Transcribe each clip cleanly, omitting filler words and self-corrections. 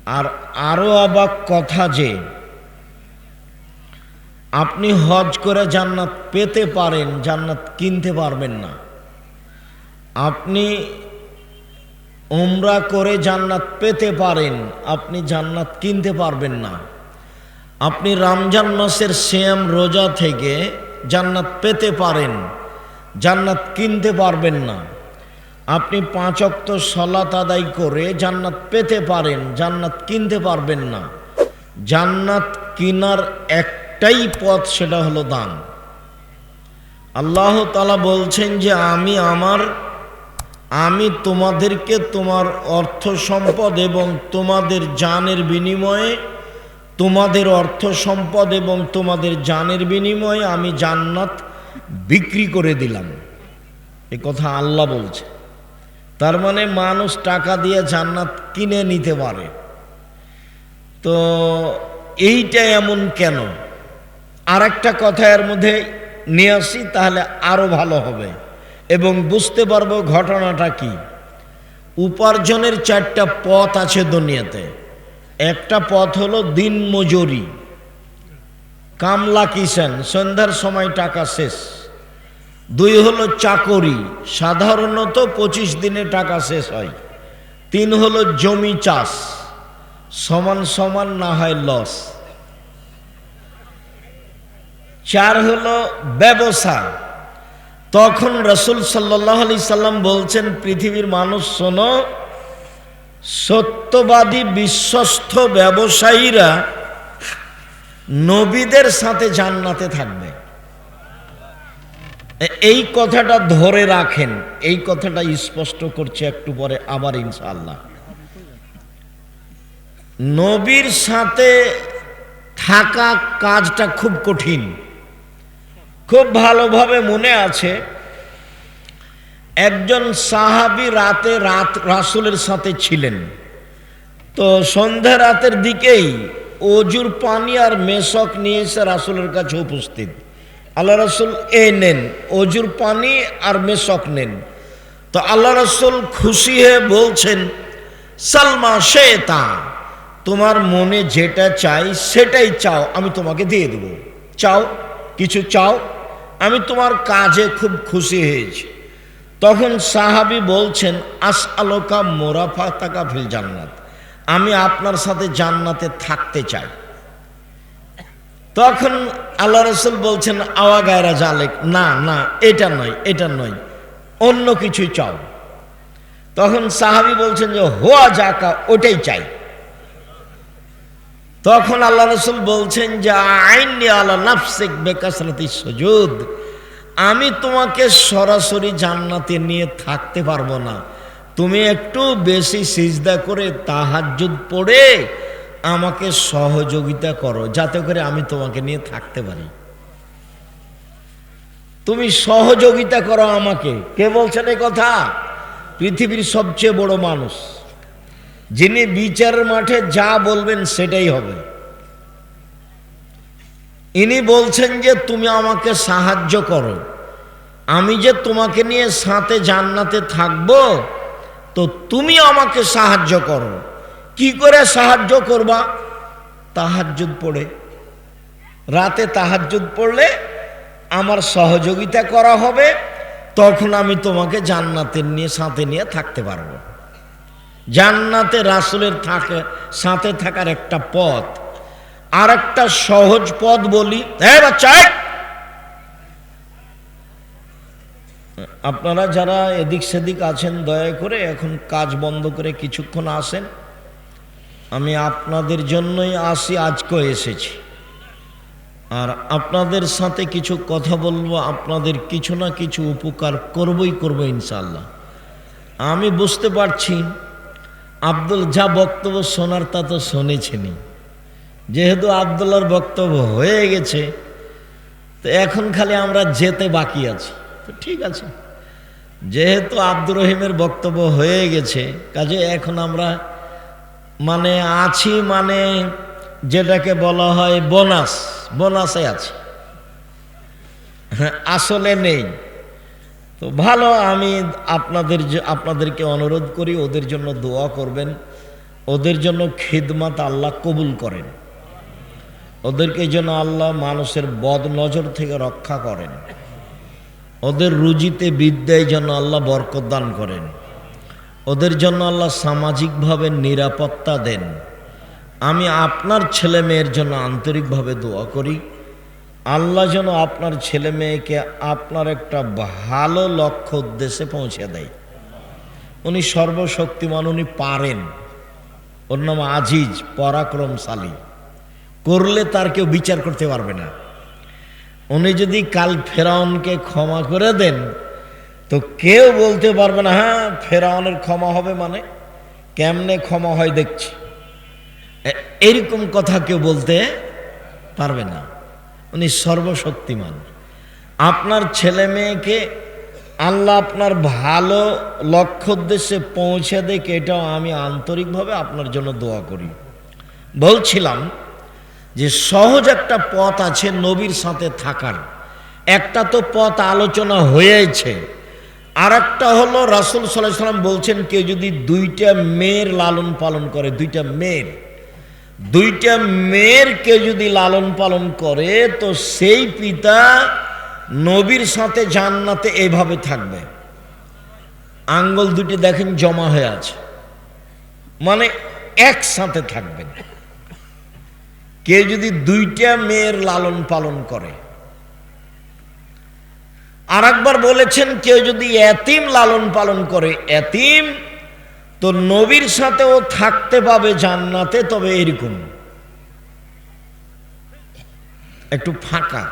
আর আরো অবাক কথা যে আপনি হজ করে জান্নাত পেতে পারেন, জান্নাত কিনতে পারবেন না। আপনি উমরা করে জান্নাত পেতে পারেন, আপনি জান্নাত কিনতে পারবেন না। আপনি রমজান মাসের সিয়াম রোজা থেকে জান্নাত পেতে পারেন, জান্নাত কিনতে পারবেন না। আপনি 5 ওয়াক্ত সালাত আদায় করে জান্নাত পেতে পারেন, জান্নাত কিনতে পারবেন না। জান্নাত কিনার একটাই পথ, সেটা হলো দান। আল্লাহ তাআলা বলছেন যে আমি তোমাদেরকে তোমার অর্থ সম্পদ এবং তোমাদের জানের বিনিময়ে, তোমাদের অর্থ সম্পদ এবং তোমাদের জানের বিনিময়ে আমি জান্নাত বিক্রি করে দিলাম। এ কথা আল্লাহ বলছে। তার মানে মানুষ টাকা দিয়ে জান্নাত কিনে নিতে পারে। তো এইটা এমন কেন? আর একটা কথা এর মধ্যে নিয়ে আসি, তাহলে আরো ভালো হবে এবং বুঝতে পারবো ঘটনাটা কি। উপার্জনের 4টা পথ আছে দুনিয়াতে। একটা পথ হলো দিন মজুরি, কামলা কিষান, সন্ধ্যার সময় টাকা শেষ। 2 হলো চাকরি, সাধারণত 25 দিনে টাকা শেষ হয়। 3 হলো জমি চাষ, সমান সমান না হয় লস। 4 হলো ব্যবসা। তখন রাসূল সাল্লাল্লাহু আলাইহি সাল্লাম বলছেন, পৃথিবীর মানুষ শোনো, সত্যবাদী বিশ্বস্ত ব্যবসায়ীরা নবীদের সাথে জান্নাতে থাকবে। এই কথাটা ধরে রাখেন, এই কথাটা স্পষ্ট করছে একটু পরে আবার ইনশাআল্লাহ। নবীর সাথে থাকা কাজটা খুব কঠিন। খুব ভালোভাবে মনে আছে, একজন সাহাবী রাসূলের সাথে ছিলেন। তো সন্ধ্যা রাতের দিকেই অজুর পানি আর মেশক নিয়ে এসে রাসূলের কাছে উপস্থিত। আল্লাহ রাসূল নেন, অজুর পানি আর মেশক নেন। তো আল্লাহ রাসূল খুশি হয়ে বলছেন, সালমা শেতা, তোমার মনে যেটা চাই সেটাই চাও, আমি তোমাকে দিয়ে দেব। চাও, কিছু চাও, আমি তোমার কাজে খুব খুশি হয়েছি। তখন সাহাবী বলছেন, আসআলুকা মুরাফাতাকা ফিল জান্নাত, আমি আপনার সাথে জান্নাতে থাকতে চাই। তখন আল্লাহ রাসূল বলছেন, আওয়া গায়রা জালেক, না না, এটা নয়, এটা নয়, অন্য কিছুই চাও। তখন সাহাবী বলছেন যে হুয়া জাকা, ওটাই চাই। তখন আল্লাহ রাসূল বলছেন যে আইনি আলা নাফসিক বিকাসরাতি সুজুদ, আমি তোমাকে সরাসরি জান্নাতে নিয়ে থাকতে পারবো না, তুমি একটু বেশি সিজদা করে তাহাজ্জুদ পড়ে আমাকে সহযোগিতা করো, যাতে করে আমি তোমাকে নিয়ে থাকতে পারি। তুমি সহযোগিতা করো আমাকে। কে বলছেন এই কথা? পৃথিবীর সবচেয়ে বড় মানুষ, যিনি বিচারের মাঠে যা বলবেন সেটাই হবে। ইনি বলছেন যে তুমি আমাকে সাহায্য করো, আমি যে তোমাকে নিয়ে সাথে জান্নাতে থাকবো, তো তুমি আমাকে সাহায্য করো। কি করে সাহায্য করবা? তাহাজ্জুদ পড়ে। রাতে তাহাজ্জুদ পড়লে আমার সহযোগিতা করা হবে, তখন আমি তোমাকে জান্নাতের সাথে নিয়ে থাকতে পারবো। জান্নাতে রাসূলের সাথে থাকার একটা পথ। আর একটা সহজ পথ বলি। বাচ্চা, আপনারা যারা এদিক সেদিক আছেন, দয়া করে এখন কাজ বন্ধ করে কিছুক্ষণ আসেন। আমি আপনাদের জন্যই আজকেও এসেছি, আর আপনাদের সাথে কিছু কথা বলবো, আপনাদের কিছু না কিছু উপকার করব ইনশাআল্লাহ। আমি বুঝতে পারছি আব্দুল যা বক্তব্য শোনার তা তো শুনেছেনই। যেহেতু আব্দুল্লাহর বক্তব্য হয়ে গেছে, তো এখন খালি আমরা যেতে বাকি আছি। তো ঠিক আছে, যেহেতু আব্দুর রহিমের বক্তব্য হয়ে গেছে, কাজে এখন আমরা আছি, যেটাকে বলা হয় বোনাসে আছি, আসলে নেই। তো ভালো, আমি আপনাদেরকে অনুরোধ করি ওদের জন্য দোয়া করবেন। ওদের জন্য খিদমত আল্লাহ কবুল করেন, ওদেরকে যেন আল্লাহ মানুষের বদ নজর থেকে রক্ষা করেন, ওদের রুজিতে বিদ্যায় যেন আল্লাহ বরকত দান করেন, ওদের জন্য আল্লাহ সামাজিকভাবে নিরাপত্তা দেন। আমি আপনার ছেলে মেয়ের জন্য আন্তরিকভাবে দোয়া করি, আল্লাহ যেন আপনার ছেলে মেয়েকে আপনার একটা ভালো লক্ষ্য উদ্দেশ্যে পৌঁছে দেয়। উনি সর্বশক্তিমান, উনি পারেন। ওর নাম আজিজ, পরাক্রমশালী, করলে তার কেউ বিচার করতে পারবে না। উনি যদি কাল ফেরাউনকে ক্ষমা করে দেন তো কেউ বলতে পারবে না হ্যাঁ ফেরাউনের ক্ষমা হবে, মানে কেমনে ক্ষমা হয় দেখছি, এরকম কথা কেউ বলতে পারবে না। উনি সর্বশক্তিমান। আপনার ছেলে মেয়েকে আল্লাহ আপনার ভালো লক্ষ্য উদ্দেশ্যে পৌঁছে দেয়, এটাও আমি আন্তরিকভাবে আপনার জন্য দোয়া করি। বলছিলাম যে সহজ একটা পথ আছে নবীর সাথে থাকার। একটা তো পথ আলোচনা হয়েছে, আর একটা হলো রাসূল সাল্লাল্লাহু আলাইহি ওয়াসাল্লাম বলছেন কেউ যদি দুইটা মেয়ের লালন পালন করে, দুইটা মেয়ের কেউ যদি লালন পালন করে তো সেই পিতা নবীর সাথে জান্নাতে এইভাবে থাকবে। আঙ্গুল দুটি দেখেন জমা হয়ে আছে, মানে একসাথে থাকবেন। কেউ যদি দুইটা মেয়ের লালন পালন করে। আর একবার বলেছেন কেউ যদি এতিম লালন পালন করে, এতিম, তো নবীর সাথে ও থাকতে পাবে জান্নাতে, তবে এরকম একটু ফাঁকা।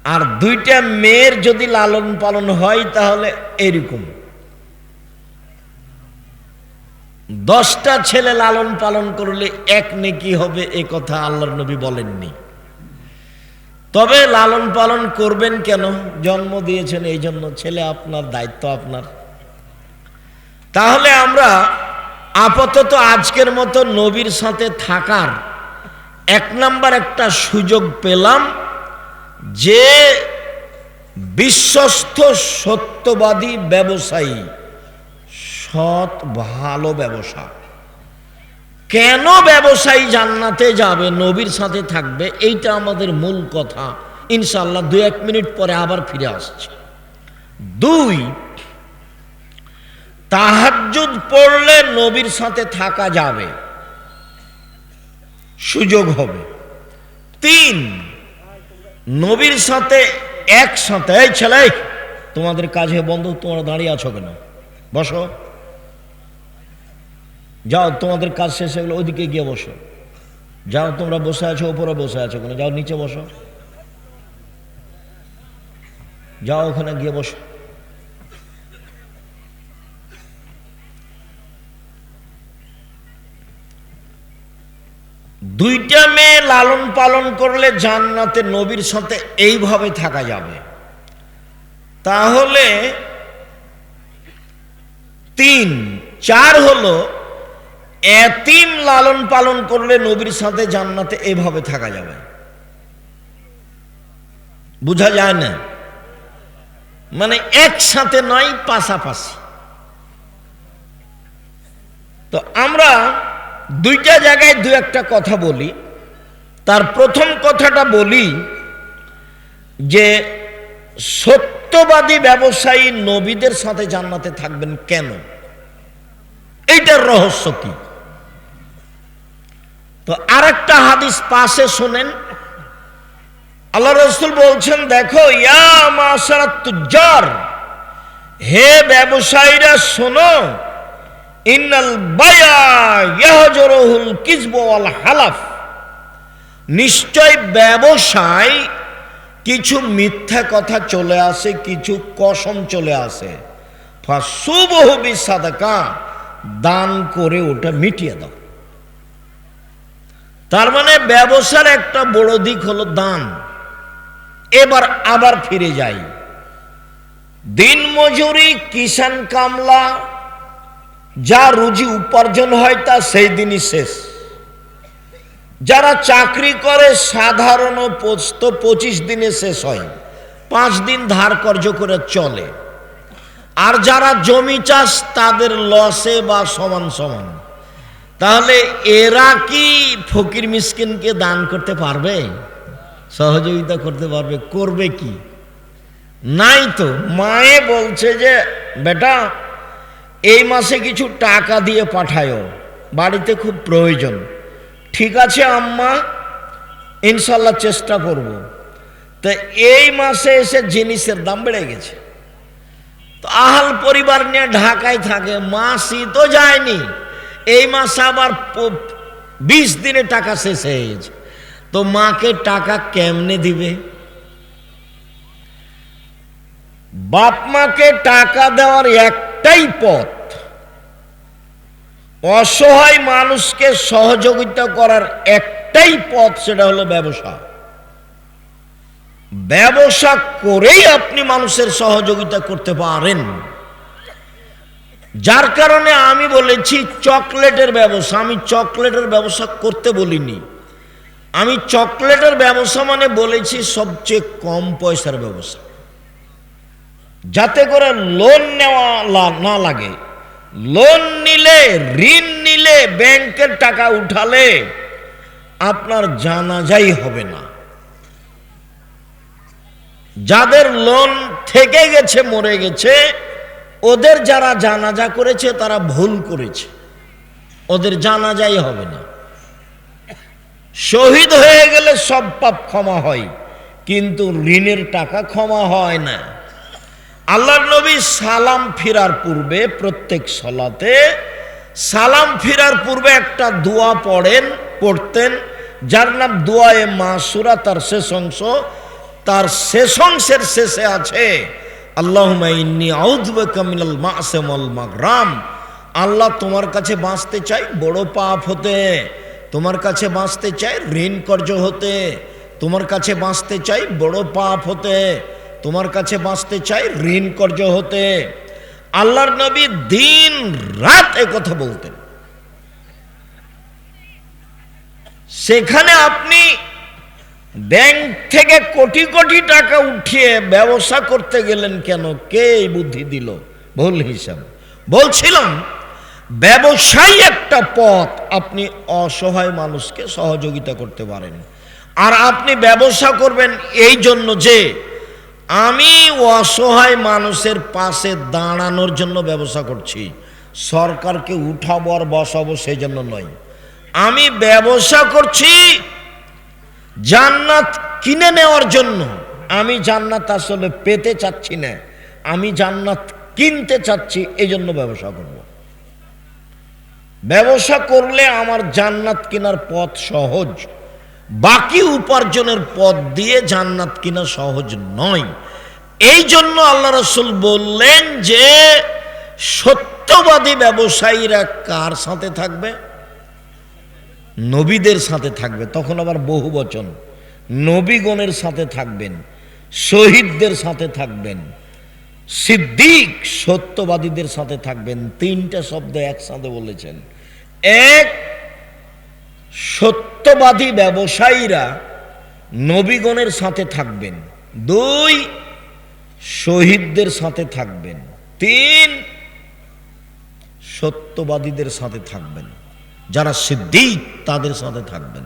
আর দুইটা মেয়ের যদি লালন পালন হয় তাহলে এরকম। 10টা ছেলে লালন পালন করলে এক নেকি হবে, এ কথা আল্লাহর নবী বলেননি। তবে লালন পালন করবেন কেন? জন্ম দিয়েছেন এই জন্য, ছেলে আপনার, দায়িত্ব আপনার। তাহলে আমরা আপাতত আজকের মতো নবীর সাথে থাকার 1 নাম্বার একটা সুযোগ পেলাম, যে বিশ্বস্ত সত্যবাদী ব্যবসায়ী, সৎ ভালো ব্যবসা। কেন ব্যবসায়ী জান্নাতে যাবে, নবীর সাথে থাকবে, এইটা আমাদের মূল কথা। ইনশাআল্লাহ 2-1 মিনিট পরে আবার ফিরে আসছে। 2, তাহাজ্জুদ পড়লে নবীর সাথে থাকা যাবে, সুযোগ হবে। 3, নবীর সাথে একসাথে, এই ছেলে তোমাদের কাজ হয়ে বন্ধ, তোমরা দাঁড়িয়ে আছো কেন, বসো, যাও তোমাদের কাজ শেষ হয়ে গেলো, ওইদিকে গিয়ে বসো। যাও তোমরা বসে আছো, ওপরে বসে আছো কেন, যাও নিচে বসো, যাও ওখানে গিয়ে বসো। দুইটা মেয়ে লালন পালন করলে জান্নাতে নবীর সাথে এইভাবে থাকা যাবে। তাহলে 3, 4 হলো এতিম লালন পালন করলে নবীর সাথে জান্নাতে এইভাবে থাকা যাবে। বুঝা যায় না, মানে একসাথে নয়, পাশাপাশি। তো আমরা দুইটা জায়গায় 2-1টা কথা বলি। তার প্রথম কথাটা বলি যে সত্যবাদী ব্যবসায়ী নবীদের সাথে জান্নাতে থাকবেন কেন, এইটার রহস্য কি। তো আরেকটা হাদিস পাশে শোনেন, আল্লাহ রাসূল বলছেন, দেখো ইয়া মাশারাত তুজ্জার, হে ব্যবসায়ীরা শোনো, ইন্নাল বায়া ইয়াহজুরুল কিযব ওয়াল হালাফ, নিশ্চয় ব্যবসায় কিছু মিথ্যা কথা চলে আসে, কিছু কসম চলে আসে। ফাসুবহু বিসাদাকা, দান করে ওটা মিটিয়ে দাও। তার মানে ব্যবসার একটা বড় দিক হলো দান। এবার আবার ফিরে যাই, দিন মজুরি, কিষান কামলা, যা রুজি উপার্জন হয় তা সেই দিনই শেষ। যারা চাকরি করে সাধারণ পোস্ত 25 দিনে শেষ হয়, 5 দিন ধার কর্জ করে চলে। আর যারা জমি চাষ তাদের লসে বা সমান সমান। তাহলে এরা কি ফকির মিসকিনকে দান করতে পারবে, সহযোগিতা করতে পারবে? করবে কি? নাই তো। মায়ে বলছে যে বেটা এই মাসে কিছু টাকা দিয়ে পাঠায়ো, বাড়িতে খুব প্রয়োজন। ঠিক আছে আম্মা, ইনশাল্লাহ চেষ্টা করব। তো এই মাসে এসে জিনিসের দাম বেড়ে গেছে, তো আহাল পরিবার নিয়ে ঢাকায় থাকে, মাসই তো যায়নি, এই মাসে আবার 20 দিনে টাকা শেষ হয়ে গেছে, তো মাকে টাকা কেমনে দিবে? বাপ মাকে টাকা দেওয়ার একটাই পথ, অসহায় মানুষকে সহযোগিতা করার একটাই পথ, সেটা হলো ব্যবসা। ব্যবসা করেই আপনি মানুষের সহযোগিতা করতে পারেন। যার কারণে আমি বলেছি চকলেটের ব্যবসা। আমি চকলেটের ব্যবসা করতে বলিনি, আমি চকলেটের ব্যবসা মানে বলেছি সবচেয়ে কম পয়সার ব্যবসা, যাতে করে লোন নেওয়া না লাগে। লোন নিলে, ঋণ নিলে, ব্যাংকের টাকা উঠালে আপনার জানাজাই হবে না। যাদের লোন থেকে গেছে, মরে গেছে, ওদের যারা জানাজা করেছে তারা ভুল করেছে, ওদের জানাজাই হবে না। শহীদ হয়ে গেলে সব পাপ ক্ষমা হয়, কিন্তু ঋণের টাকা ক্ষমা হয় না। আল্লাহর নবী সালাম ফিরার পূর্বে, প্রত্যেক সালাতে সালাম ফিরার পূর্বে একটা দোয়া পড়তেন, যার নাম দোয়ায়ে মাসুরা। তার শেষ অংশ, তার শেষ অংশের শেষে আছে আল্লাহুম্মা ইন্নী আউযু বিকা মিনাল মা'সি ওয়াল মাগরাম। আল্লাহ, তোমার কাছে বাঁচতে চাই বড় পাপ হতে, তোমার কাছে বাঁচতে চাই ঋণ কর্জ হতে, তোমার কাছে বাঁচতে চাই বড় পাপ হতে, তোমার কাছে বাঁচতে চাই ঋণ কর্জ হতে। আল্লাহর নবী দিন রাত একথা বলতেন। সেখানে আপনি ব্যাংক থেকে কোটি কোটি টাকা উঠিয়ে ব্যবসা করতে গেলেন কেন? কে এই বুদ্ধি দিল? ভুল হিসাব। বলছিলাম ব্যবসায়ী একটা পথ, আপনি অসহায় মানুষকে সহযোগিতা করতে পারেন। আর আপনি ব্যবসা করবেন এই জন্য যে আমি অসহায় মানুষের পাশে দাঁড়ানোর জন্য ব্যবসা করছি, সরকারকে উঠাবো আর বসাবো সেই জন্য নয়। আমি ব্যবসা করছি জান্নাত কিনে নেওয়ার জন্য। আমি জান্নাত আসলে পেতে চাচ্ছি না, আমি জান্নাত কিনতে চাচ্ছি, এই জন্য ব্যবসা করব। ব্যবসা করলে আমার জান্নাত কেনার পথ সহজ, বাকি উপার্জনের পথ দিয়ে জান্নাত কিনা সহজ নয়। এই জন্য আল্লাহ রাসূল বললেন যে সত্যবাদী ব্যবসায়ীরা কার সাথে থাকবে? নবীদের সাথে থাকবে। তখন আবার বহু বচন, নবীগণের সাথে থাকবেন, শহীদদের সাথে থাকবেন, সিদ্দিক সত্যবাদীদের সাথে থাকবেন। তিনটা শব্দ একসাথে বলেছেন। এক, সত্যবাদী ব্যবসায়ীরা নবীগণের সাথে থাকবেন। দুই, শহীদদের সাথে থাকবেন। তিন, সত্যবাদীদের সাথে থাকবেন, যারা সিদ্দিক তাদের সাথে থাকবেন।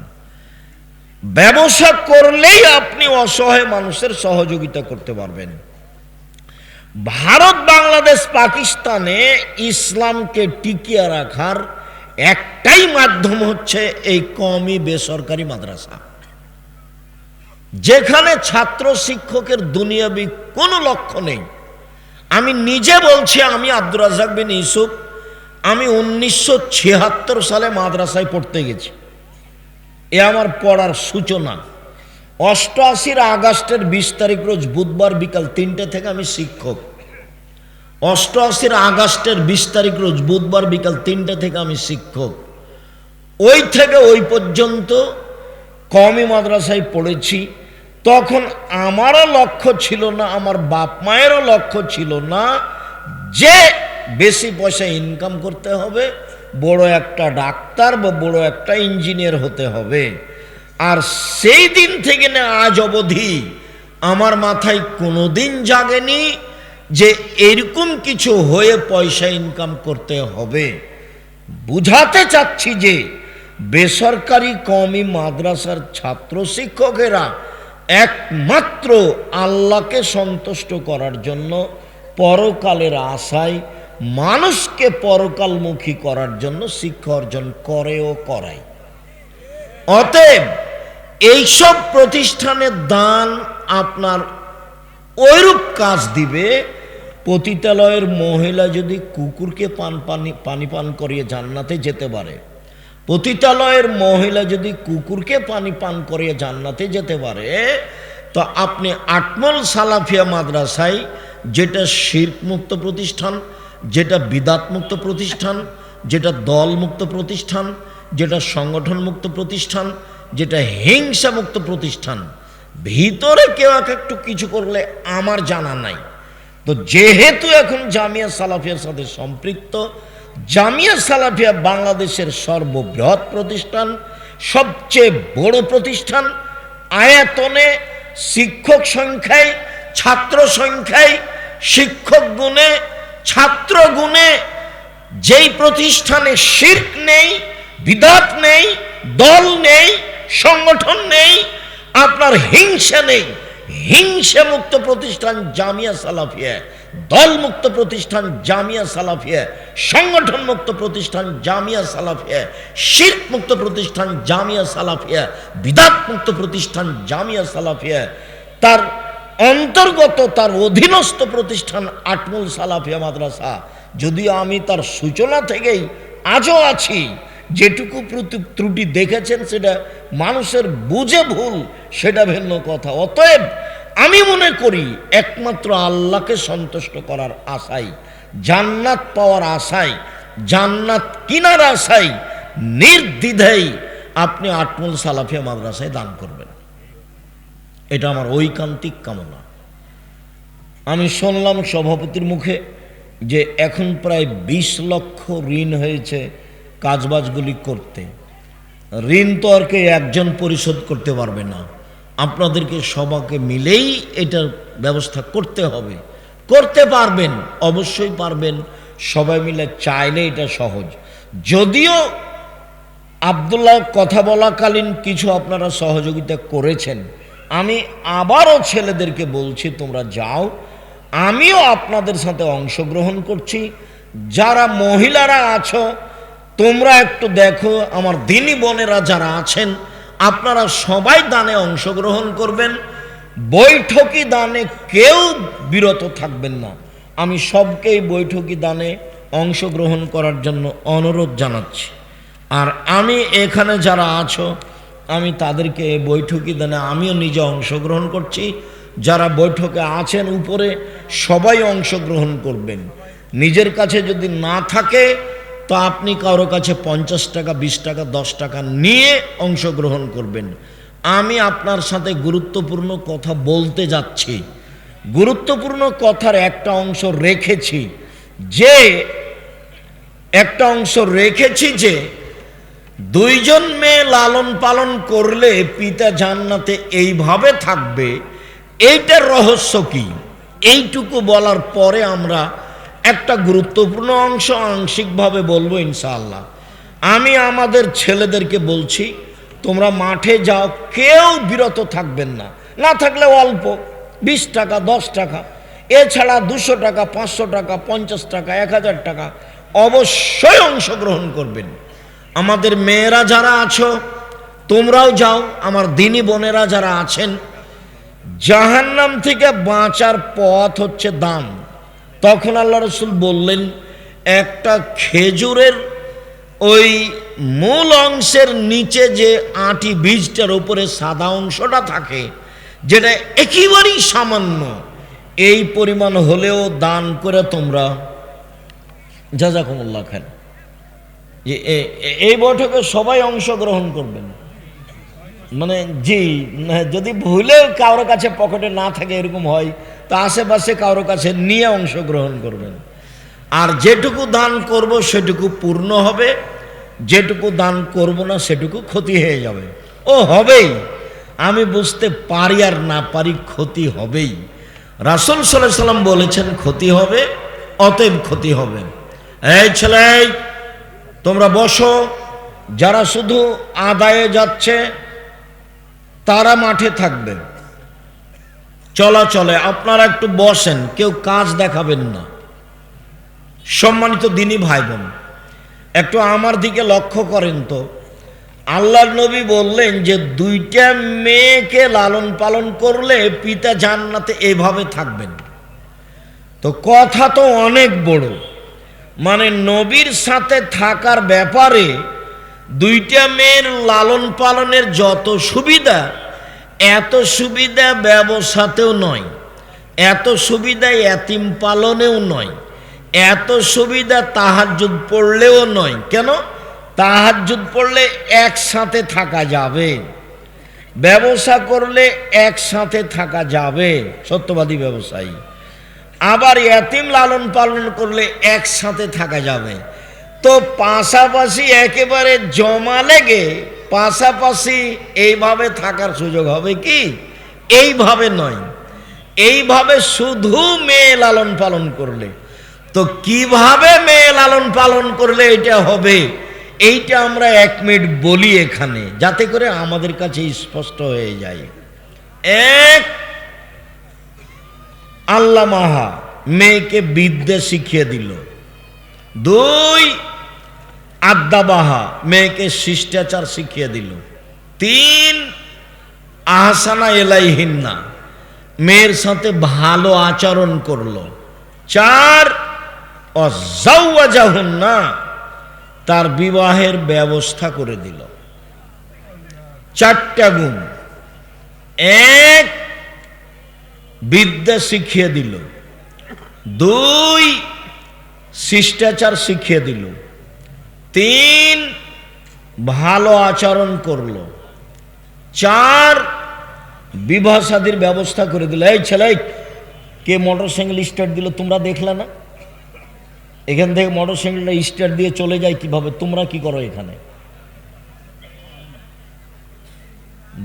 ব্যবসা করলেই আপনি অসহায় মানুষের সহযোগিতা করতে পারবেন। ভারত, বাংলাদেশ, পাকিস্তানে ইসলামকে টিকিয়ে রাখার একটাই মাধ্যম হচ্ছে এই কওমি বেসরকারি মাদ্রাসা, যেখানে ছাত্র শিক্ষকের দুনিয়াবি কোনো লক্ষ্য নেই। আমি নিজে বলছি, আমি আব্দুর রাজ্জাক বিন ইউসুফ, আমি 1976 সালে মাদ্রাসায় পড়তে গেছি। এ আমার পড়ার সূচনা। 88 আগস্টের 20 তারিখ রোজ বুধবার বিকাল 3টে থেকে আমি শিক্ষক। 88 আগস্টের 20 তারিখ রোজ বুধবার বিকাল 3টে থেকে আমি শিক্ষক। ওই থেকে ওই পর্যন্ত কওমি মাদ্রাসায় পড়েছি। তখন আমারও লক্ষ্য ছিল না, আমার বাপ মায়েরও লক্ষ্য ছিল না যে বেশি পয়সা ইনকাম করতে হবে, বড় একটা ডাক্তার বা বড় একটা ইঞ্জিনিয়ার হতে হবে। আর সেই দিন থেকে না আজ অবধি আমার মাথায় কোনোদিন জাগেনি যে এরকম কিছু হয়ে পয়সা ইনকাম করতে হবে। বুঝাতে চাচ্ছি যে বেসরকারি কওমি মাদ্রাসার ছাত্র শিক্ষকেরা একমাত্র আল্লাহকে সন্তুষ্ট করার জন্য, পরকালের আশায় মানুষকে পরকালমুখী করার জন্য শিক্ষা অর্জন করে ও করায়। অতএব এইসব প্রতিষ্ঠানের দান আপনার ওইরূপ কাজ দিবে। পতিতালয়ের মহিলা যদি কুকুরকে পানি পান করিয়ে জান্নাতে যেতে পারে, পতিতালয়ের মহিলা যদি কুকুরকে পানি পান করিয়ে জান্নাতে যেতে পারে, তো আপনি আটমল সালাফিয়া মাদ্রাসায়, যেটা শিরক মুক্ত প্রতিষ্ঠান, যেটা বিদাত মুক্ত প্রতিষ্ঠান, যেটা দল মুক্ত প্রতিষ্ঠান, যেটা সংগঠন মুক্ত প্রতিষ্ঠান, যেটা হিংসা মুক্ত প্রতিষ্ঠান, ভিতরে কেউ একটু কিছু করলে আমার জানা নাই। তো যেহেতু এখন জামিয়া সালাফিয়ার সাথে সম্পৃক্ত, জামিয়া সালাফিয়া বাংলাদেশের সর্ববৃহৎ প্রতিষ্ঠান, সবচেয়ে বড় প্রতিষ্ঠান, আয়তনে, শিক্ষক সংখ্যায়, ছাত্র সংখ্যায়, শিক্ষক গুণে, ছাত্র গুণে, যেই প্রতিষ্ঠানে শিরক নেই, বিদাত নেই, দল নেই, সংগঠন নেই, আপনার হিংসা নেই, হিংসা মুক্ত প্রতিষ্ঠান জামিয়া সালাফিয়া, দল মুক্ত প্রতিষ্ঠান জামিয়া সালাফিয়া, সংগঠন মুক্ত প্রতিষ্ঠান জামিয়া সালাফিয়া, শিরক মুক্ত প্রতিষ্ঠান জামিয়া সালাফিয়া, বিদাত মুক্ত প্রতিষ্ঠান জামিয়া সালাফিয়া, তার অন্তর্গত, তার অধীনস্থ প্রতিষ্ঠান আটমুল সালাফিয়া মাদ্রাসা। যদিও আমি তার সূচনা থেকেই আজও আছি, যেটুকু ত্রুটি দেখেছেন সেটা মানুষের বুঝে ভুল, সেটা ভিন্ন কথা। অতএব আমি মনে করি একমাত্র আল্লাহকে সন্তুষ্ট করার আশায়, জান্নাত পাওয়ার আশায়, জান্নাত কিনার আশায় নির্দ্বিধায় আপনি আটমুল সালাফিয়া মাদ্রাসায় দান করবেন, এটা আমার ঐকান্তিক কামনা। আমি শুনলাম সভাপতির মুখে যে এখন প্রায় 20 লক্ষ ঋণ হয়েছে কাজবাজগুলি করতে। ঋণ তো আর কে একজন পরিশোধ করতে পারবে না, আপনাদেরকে সবাইকে মিলেই এটার ব্যবস্থা করতে হবে। করতে পারবেন, অবশ্যই পারবেন, সবাই মিলে চাইলে এটা সহজ। যদিও আব্দুল্লাহ কথা বলাকালীন কিছু আপনারা সহযোগিতা করেছেন, আমি আবারও ছেলেদেরকে বলছি তোমরা যাও, আমিও আপনাদের সাথে অংশগ্রহণ করছি। যারা মহিলারা আছো তোমরা একটু দেখো, আমার দিনী বোনেরা যারা আছেন আপনারা সবাই দানে অংশগ্রহণ করবেন। বৈঠকি দানে কেউ বিরত থাকবেন না। আমি সবকেই বৈঠকি দানে অংশগ্রহণ করার জন্য অনুরোধ জানাচ্ছি। আর আমি এখানে যারা আছো আমি তাদেরকে বৈঠকি দানে আমিও নিজে অংশগ্রহণ করছি। যারা বৈঠকে আছেন উপরে সবাই অংশগ্রহণ করবেন। নিজের কাছে যদি না থাকে তো আপনি কারো কাছে 50 টাকা, 20 টাকা, 10 টাকা নিয়ে অংশগ্রহণ করবেন। আমি আপনার সাথে গুরুত্বপূর্ণ কথা বলতে যাচ্ছি। গুরুত্বপূর্ণ কথার একটা অংশ রেখেছি যে 2 জন মেয়ে লালন পালন করলে পিতা জান্নাতে এইভাবে থাকবে, এইটার রহস্য কি? এইটুকু বলার পরে আমরা একটা গুরুত্বপূর্ণ অংশ আংশিকভাবে বলবো ইনশাআল্লাহ। আমি আমাদের ছেলেদেরকে বলছি তোমরা মাঠে যাও, কেউ বিরত থাকবেন না, না থাকলে অল্প 20 টাকা, 10 টাকা, এছাড়া 200 টাকা, 500 টাকা, 50 টাকা, 1000 টাকা অবশ্যই অংশগ্রহণ করবেন। আমাদের মেয়েরা যারা আছো তোমরাও যাও। আমার দিনী বোনেরা যারা আছেন, জাহান্নাম থেকে বাঁচার পথ হচ্ছে দান। তখন আল্লাহ রসুল বললেন, একটা খেজুরের ওই মূল অংশের নিচে যে আটি বীজটার উপরে সাদা অংশটা থাকে, যেটা একেবারেই সামান্য, এই পরিমাণ হলেও দান করে তোমরা জাযাকুমুল্লাহ খান। এই বৈঠকে সবাই অংশগ্রহণ করবেন। মানে জি, যদি ভুলে কারোর কাছে পকেটে না থাকে এরকম হয়, তা আশেপাশে কারোর কাছে নিয়ে অংশগ্রহণ করবেন। আর যেটুকু দান করব সেটুকু পূর্ণ হবে, যেটুকু দান করব না সেটুকু ক্ষতি হয়ে যাবে। ও হবেই, আমি বুঝতে পারি আর না পারি, ক্ষতি হবেই। রাসূল সাল্লাল্লাহু আলাইহি সাল্লাম বলেছেন ক্ষতি হবে, অতএব ক্ষতি হবে। এই ছেলে তোমরা বসো, যারা শুধু আদায়ে যাচ্ছে তারা মাঠে থাকবে, চলাচলে আপনারা একটু বসেন, কেউ কাজ দেখাবেন না। সম্মানিত দিনী ভাই বোন, একটু আমার দিকে লক্ষ্য করেন তো। আল্লাহর নবী বললেন যে দুইটা মেয়েকে লালন পালন করলে পিতা জান্নাতে এভাবে থাকবেন। তো কথা তো অনেক বড়, মানে নবীর সাথে থাকার ব্যাপারে দুইটা মেয়ের লালন পালনের যত সুবিধা, এত সুবিধা ব্যবসাতেও নয়, এত সুবিধা এতিম পালনেও নয়, এত সুবিধা তাহাজ্জুদ পড়লেও নয়। কেন? তাহাজ্জুদ পড়লে একসাথে থাকা যাবে, ব্যবসা করলে একসাথে থাকা যাবে, সত্যবাদী ব্যবসায়ী। আবার এতিম লালন পালন করলে একসাথে থাকা যাবে। তো পাশাপাশি একেবারে জমা লেগে পাশাপাশি এইভাবে থাকার সুযোগ হবে কি? এইভাবে নয়, এইভাবে শুধু মেয়ে লালন পালন করলে। তো কিভাবে মেয়ে লালন পালন করলে এটা হবে, এইটা আমরা 1 মিনিট বলি এখানে, যাতে করে আমাদের কাছে স্পষ্ট হয়ে যায়। 1, আল্লাহ মাহা মেয়েকে বিদ্যা শিখিয়ে দিল। 2, আদ্দাবাহা মেয়েকে শিষ্টাচার শিখিয়ে দিল। 3, আহসানা এলাইহিন্না মেয়ের সাথে ভালো আচরণ করলো। 4, অজাওয়াজাহুন্না তার বিবাহের ব্যবস্থা করে দিল। 4টা গুণ। 1, বিদ্যা শিখিয়ে দিল। 2, শিষ্টাচার শিখিয়ে দিল। 3, ভালো আচরণ করলো। 4, বিবাহ শাদীর ব্যবস্থা করে দিল। এই ছেলে, কে মোটরসাইকেল স্টার্ট দিল তোমরা দেখলে না? এখান থেকে মোটরসাইকেলটা স্টার্ট দিয়ে চলে যায় কিভাবে? তোমরা কি করো এখানে?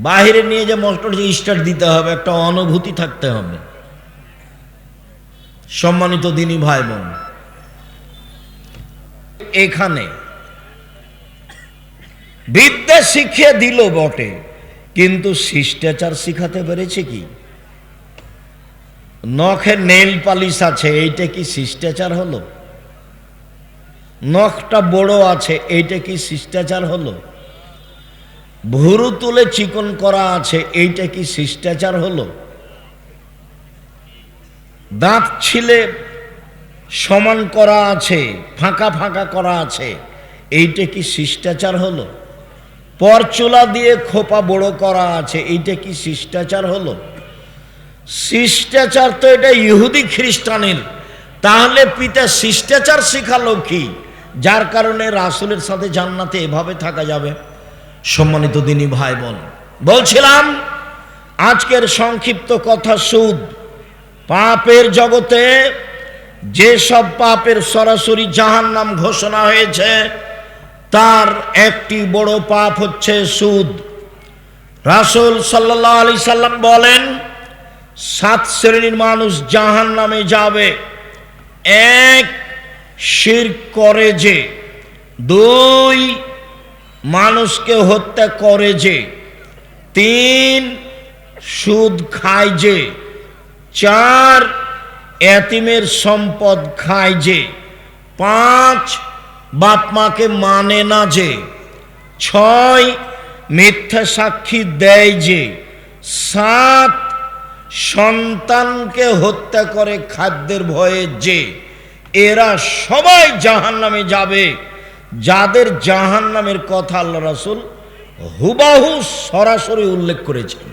বাহিরে নিয়ে যে মোটর স্টার্ট দিতে হবে, একটা অনুভূতি থাকতে হবে। সম্মানিত দিনী ভাই বোন, এখানে বিদ্যা শিখিয়ে দিল বটে, কিন্তু শিষ্টাচার শিখাতে পেরেছে কি? নখে নেল পালিশ আছে, এইটা কি শিষ্টাচার হলো? নখটা বড় আছে, এইটা কি শিষ্টাচার হলো? ভুরু তুলে চিকন করা আছে, এইটা কি শিষ্টাচার হলো? দাঁত ছিলে সমান করা আছে, ফাঁকা ফাঁকা করা আছে, এইটা কি শিষ্টাচার হলো? পরচুলা দিয়ে খোপা বড় করা আছে, এইটা কি শিষ্টাচার হলো? শিষ্টাচার তো এটা ইহুদি খ্রিস্টানের। তাহলে পিতা শিষ্টাচার শিখালো কি, যার কারণে রাসূলের সাথে জান্নাতে এভাবে থাকা যাবে? সম্মানিত দিনী ভাই বোন, বলছিলাম আজকের সংক্ষিপ্ত কথা, সুদ। পাপের জগতে যেসব পাপের সরাসরি জাহান্নাম ঘোষণা হয়েছে, তার একটি বড় পাপ হচ্ছে সুদ। রাসূল সাল্লাল্লাহু আলাইহি সাল্লাম বলেন, 7 শ্রেণীর মানুষ জাহান্নামে যাবে। 1, শিরক করে যে। 2, মানুষকে হত্যা করে যে। 3, সুদ খায় যে। 4, এতিমের সম্পদ খায় যে। 5, বাপ মাকে মানে না যে। 6, মিথ্যা সাক্ষী দেয় যে। 7, সন্তানকে হত্যা করে খাদ্যের ভয়ে যে। এরা সবাই জাহান্নামে যাবে। যাদের জাহান্নামের কথা আল্লাহ রাসূল হুবাহু সরাসরি উল্লেখ করেছেন।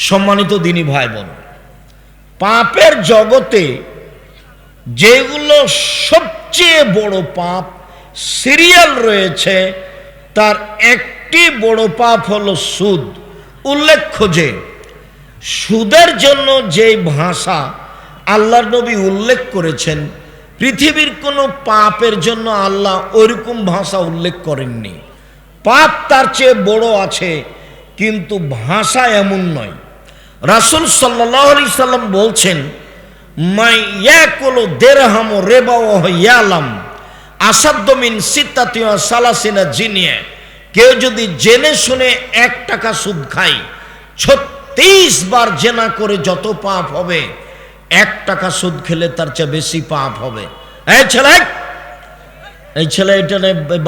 সম্মানিত দিনী ভাই বোন, পাপের জগতে যেগুলো সবচেয়ে বড় পাপ সিরিয়াল রয়েছে, তার একটি বড় পাপ হলো সুদ। উল্লেখ্য যে সুদের জন্য যে ভাষা আল্লাহর নবী উল্লেখ করেছেন, পৃথিবীর কোনো পাপের জন্য আল্লাহ ওইরকম ভাষা উল্লেখ করেননি। পাপ তার চেয়ে বড় আছে, কিন্তু ভাষা এমন নয়। রাসূল সাল্লাল্লাহু আলাইহি সাল্লাম বলছেন, মাই ইয়াকুলু দিরহাম রিবা ওয়া ইয়ালাম, আসাদ্দ মিন সিত্তাতি ওয়া সালাসিনা জিনিয়া, কেউ যদি জেনে শুনে 1 টাকা সুদ খায়, 36 বার জেনা করে যত পাপ হবে, 1 টাকা সুদ খেলে তার চেয়ে বেশি পাপ হবে। এই ছেলে এটা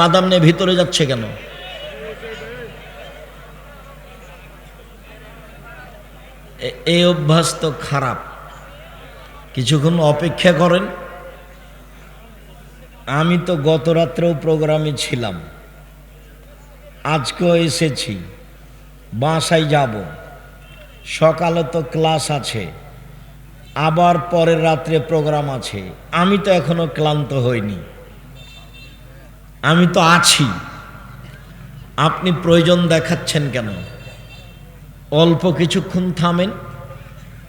বাদাম নিয়ে ভিতরে যাচ্ছে কেন? এই অভ্যাস তো খারাপ। কিছুক্ষণ অপেক্ষা করেন। আমি তো গত রাত্রেও প্রোগ্রামে ছিলাম, আজকেও এসেছি, বাসায় যাব, সকালে তো ক্লাস আছে, আবার পরের রাত্রে প্রোগ্রাম আছে। আমি তো এখনো ক্লান্ত হইনি, আমি তো আছি। আপনি প্রয়োজন দেখাচ্ছেন কেন? অল্প কিছুক্ষণ থামেন,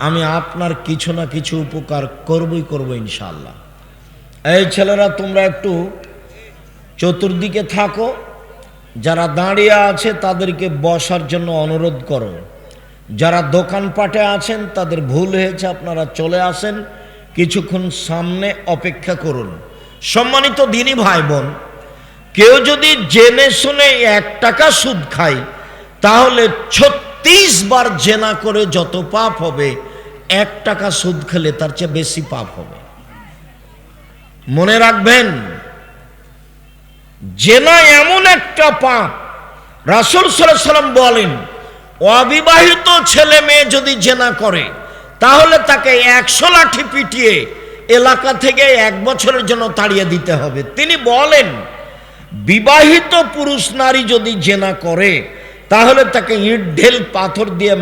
আমি আপনার কিছু না কিছু উপকার করব ইনশাআল্লাহ। এই ছেলেরা, তোমরা একটু চতুর্দিকে থাকো, যারা দাঁড়িয়ে আছে তাদেরকে বসার জন্য অনুরোধ করো। যারা দোকানপাটে আছেন তাদের ভুল হয়েছে, আপনারা চলে আসেন, কিছুক্ষণ সামনে অপেক্ষা করুন। সম্মানিত দিনী ভাই বোন, কেউ যদি জেনে শুনে 1 টাকা সুদ খায়, তাহলে 36 বার জেনা করে যত পাপ হবে, 1 টাকা সুদ খেলে তার চেয়ে বেশি পাপ হবে। মনে রাখবেন, জেনা এমন একটা পাপ, রাসূল সাল্লাল্লাহু আলাইহি ওয়াসাল্লাম বলেন, অবিবাহিত ছেলে মেয়ে যদি জেনা করে, তাহলে তাকে 100 লাঠি পিটিয়ে এলাকা থেকে 1 বছরের জন্য তাড়িয়ে দিতে হবে। তিনি বলেন, বিবাহিত পুরুষ নারী যদি জেনা করে, তাহলে তাকে ইট ঢেল পাথর দিয়ে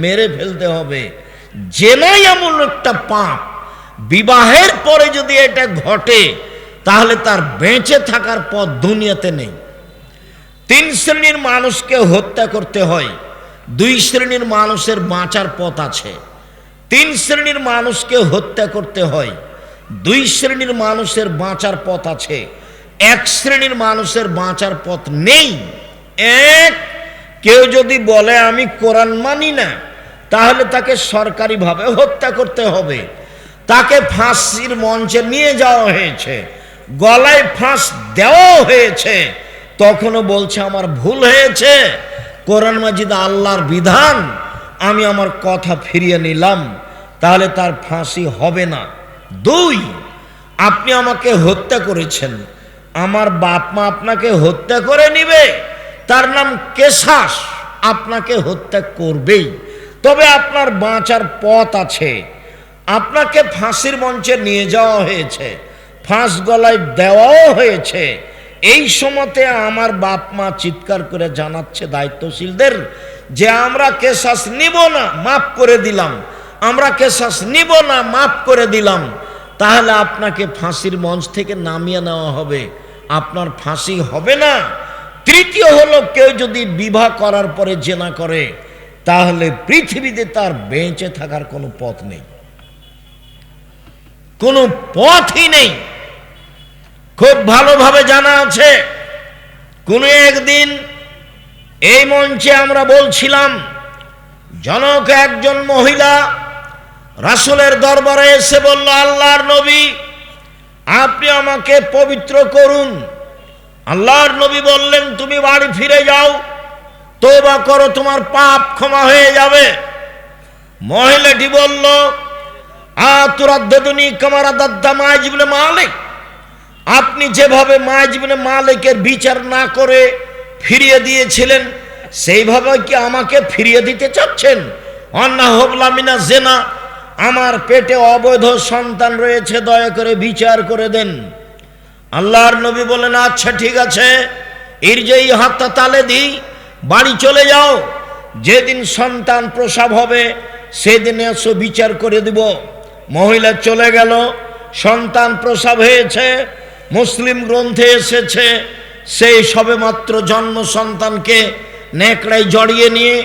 মেরে ফেলতে হবে। জেনাই এমন একটা পাপ, বিবাহের পরে যদি এটা ঘটে, তাহলে তার বেঁচে থাকার পথ দুনিয়াতে নেই। 3 শ্রেণীর মানুষকে হত্যা করতে হয়, 2 শ্রেণীর মানুষের বাঁচার পথ আছে। 3 শ্রেণীর মানুষকে হত্যা করতে হয়, 2 শ্রেণীর মানুষের বাঁচার পথ আছে, 1 শ্রেণীর মানুষের বাঁচার পথ নেই। কেউ যদি বলে আমি কোরআন মানি না, তাহলে তাকে সরকারিভাবে হত্যা করতে হবে। তাকে ফাঁসির মঞ্চে নিয়ে যাওয়া হয়েছে, গলায় ফাঁস দেওয়া হয়েছে, তখনও বলছে আমার ভুল হয়েছে, কোরআন মাজিদ আল্লাহর বিধান, আমি আমার কথা ফিরিয়ে নিলাম, তাহলে তার ফাঁসি হবে না। 2, আপনি আমাকে হত্যা করেছেন, আমার বাপ মা আপনাকে হত্যা করে নিবে, তার নাম কেসাস, আপনাকে হত্যা করবেই। তবে আপনার বাঁচার পথ আছে। আপনাকে ফাঁসির মঞ্চে নিয়ে যাওয়া হয়েছে, ফাঁস গলায় দেওয়াও হয়েছে। এই সময়তে আমার বাপ মা চিৎকার করে জানাচ্ছে দায়িত্বশীলদের যে আমরা কেসাস নিব না, মাফ করে দিলাম, আমরা কেসাস নিব না, মাফ করে দিলাম। তাহলে আপনাকে ফাঁসির মঞ্চ থেকে নামিয়ে নেওয়া হবে, আপনার ফাঁসি হবে না। 3 হলো, কেউ যদি বিবাহ করার পরে জেনা করে, তাহলে পৃথিবীতে তার বেঁচে থাকার কোনো পথ নেই, কোনো পথই নেই। খুব ভালোভাবে জানা আছে, কোন একদিন এই মঞ্চে আমরা বলছিলাম, জনক একজন মহিলা রাসূলের দরবারে এসে বলল, আল্লাহর নবী আপনি আমাকে পবিত্র করুন। আল্লাহর নবী বললেন, তুমি বাড়ি ফিরে যাও, তওবা করো, তোমার পাপ ক্ষমা হয়ে যাবে। মহিলাটি বলল, আতুরাদ্দুনি কামা রাদাদ্দা মাইজ ইবনে মালিক, আপনি যেভাবে মাইজ ইবনে মালিকের বিচার না করে ফিরিয়ে দিয়েছিলেন, সেইভাবে কি আমাকে ফিরিয়ে দিতে চাচ্ছেন? অন্না হবলা মিনা জেনা, আমার পেটে অবৈধ সন্তান রয়েছে, দয়া করে বিচার করে দেন। আল্লাহর নবী বলেন, আচ্ছা ঠিক আছে, ইরজাই হাত্তা তালে দিই, বাড়ি চলে যাও, যেদিন সন্তান প্রসব হবে সেদিন এসো, বিচার করে দিব। মহিলা চলে গেল, সন্তান প্রসব হয়েছে, মুসলিম গ্রন্থে এসেছে, সেই সবেমাত্র জন্ম সন্তানকে নেকড়ায় জড়িয়ে নিয়ে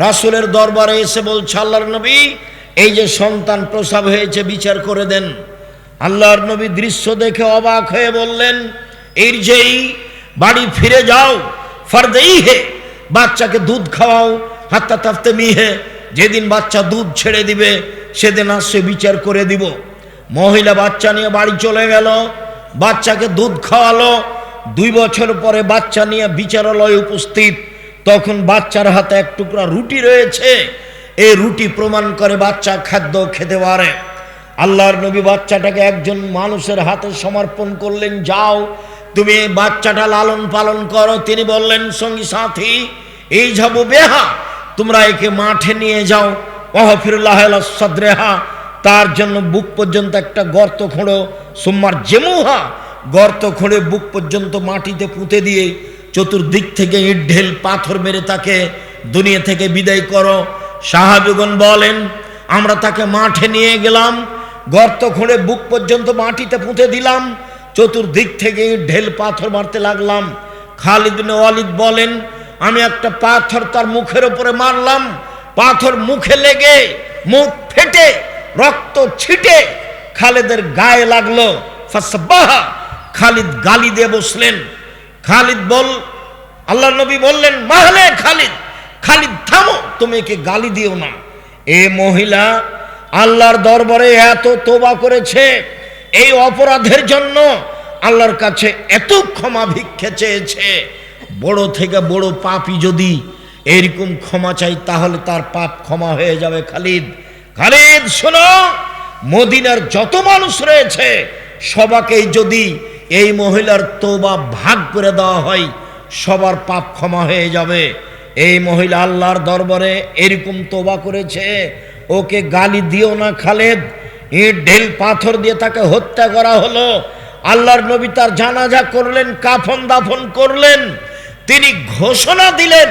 রাসূলের দরবারে এসে বলছে, আল্লাহর নবী এই যে সন্তান প্রসব হয়েছে, বিচার করে দেন। আল্লাহর নবী দৃশ্য দেখে অবাক হয়ে বললেন, ইরজাই, বাড়ি ফিরে যাও, ফারদেই হে, বাচ্চাকে দুধ খাওয়াও, হাত্তা তাফতে মিহে, যেদিন বাচ্চা দুধ ছেড়ে দিবে সেদিন আসছে, বিচার করে দিব। মহিলা বাচ্চা নিয়ে বাড়ি চলে গেল। বাচ্চাকে দুধ খাওয়ালো। 2 বছর পরে বাচ্চা নিয়ে বিচারালয়ে উপস্থিত, তখন বাচ্চার হাতে এক টুকরা রুটি রয়েছে। এই রুটি প্রমাণ করে বাচ্চা খাদ্য খেতে পারে। আল্লাহর নবী বাচ্চাটাকে একজন মানুষের হাতে সমর্পণ করলেন, যাও তুমি এই বাচ্চাটা লালন পালন করো। তিনি বললেন, সঙ্গী সাথী এই যাবো বেহা, তোমরা একে মাঠে নিয়ে যাও। ওয়াহফিরুল্লাহ সাদরেহা, তার জন্য বুক পর্যন্ত একটা গর্ত খোঁড়ো। সুম্মার জেমুহা, গর্ত খুঁড়ে বুক পর্যন্ত মাটিতে পুঁতে দিয়ে চতুর্দিক থেকে ইট ঢেল পাথর মেরে তাকে দুনিয়া থেকে বিদায় করো। সাহাবীগণ বলেন, আমরা তাকে মাঠে নিয়ে গেলাম, গর্ত খুঁড়ে বুক পর্যন্ত মাটিতে পুঁতে দিলাম, চতুর্দিক থেকে ইট ঢেল পাথর মারতে লাগলাম। খালিদ বিন ওয়ালিদ বলেন, আমি একটা পাথর তার মুখের উপরে মারলাম, পাথর মুখে লেগে মুখ ফেটে রক্ত ছিটে খালিদের গায়ে লাগলো। ফাসবাহা, খালিদ গালি দিয়ে বসলেন। খালিদ আল্লাহর নবী বললেন, মাহলে খালিদ, খালিদ থামো, তুমি একে গালি দিও না। এ মহিলা আল্লাহর দরবারে এত তওবা করেছে, এই অপরাধের জন্য আল্লাহর কাছে এত ক্ষমা ভিক্ষে চেয়েছে। বড় থেকে বড় পাপী যদি এরকম ক্ষমা চাই, তাহলে তার পাপ ক্ষমা হয়ে যাবে। খালিদ, খালিদ শোনো, মদিনার যত মানুষ রয়েছে সবাকেই যদি এই মহিলার তওবা ভাগ করে দেওয়া হয়, সবার পাপ ক্ষমা হয়ে যাবে। এই মহিলা আল্লাহর দরবারে এরকম তওবা করেছে, ওকে গালি দিও না খালিদ। ইট ঢেল পাথর দিয়ে তাকে হত্যা করা হলো। আল্লাহর নবী তার জানাজা করলেন, কাফন দাফন করলেন। তিনি ঘোষণা দিলেন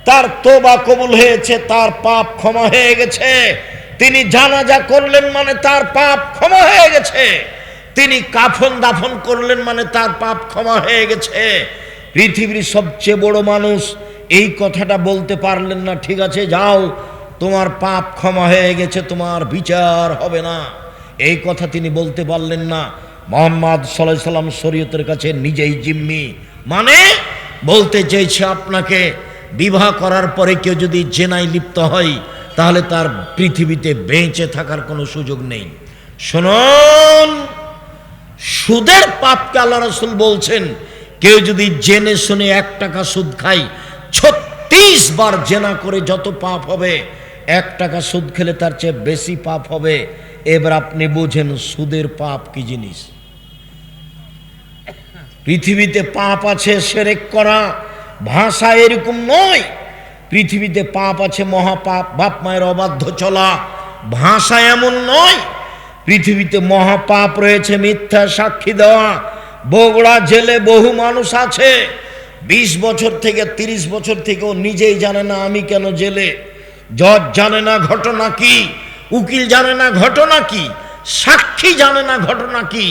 তার তওবা কবুল হয়েছে, তার পাপ ক্ষমা হয়ে গেছে। তিনি জানাজা করলেন মানে তার পাপ ক্ষমা হয়ে গেছে। তিনি কাফন দাফন করলেন মানে তার পাপ ক্ষমা হয়ে গেছে। পৃথিবীর সবচেয়ে বড় মানুষ এই কথাটা বলতে পারলেন না, ঠিক আছে যাও, তোমার পাপ ক্ষমা হয়ে গেছে, তোমার বিচার হবে না। এই কথা তিনি বলতে পারলেন না। মুহাম্মদ সাল্লাল্লাহু আলাইহি সাল্লাম শরীয়তের কাছে নিজেই জিম্মি। মানে বলতে চেয়েছে, আপনাকে বিবাহ করার পরে কেউ যদি জেনায় লিপ্ত হয়, তাহলে তার পৃথিবীতে বেঁচে থাকার কোনো সুযোগ নেই। শুনুন, সুদের পাপকে আল্লাহ রাসূল বলছেন, কেউ যদি জেনে শুনে 1 টাকা সুদ খায়, 36 বার জেনা করে যত পাপ হবে, 1 টাকা সুদ খেলে তার চেয়ে বেশি পাপ হবে। এবার আপনি বুঝেন সুদের পাপ কি জিনিস। পৃথিবীতে পাপ আছে শিরক করা, ভাষা এরকম নয়। পৃথিবীতে পাপ আছে মহাপাপ, বাপ মায়ের অবাধ্য চলা, ভাষা এমন নয়। পৃথিবীতে মহাপাপ রয়েছে মিথ্যা সাক্ষী দেওয়া। বগুড়া জেলে বহু মানুষ আছে, 20 বছর থেকে 30 বছর থেকেও নিজেই জানে না আমি কেন জেলে। জজ জানে না ঘটনা কি, উকিল জানে না ঘটনা কি, সাক্ষী জানে না ঘটনা কি।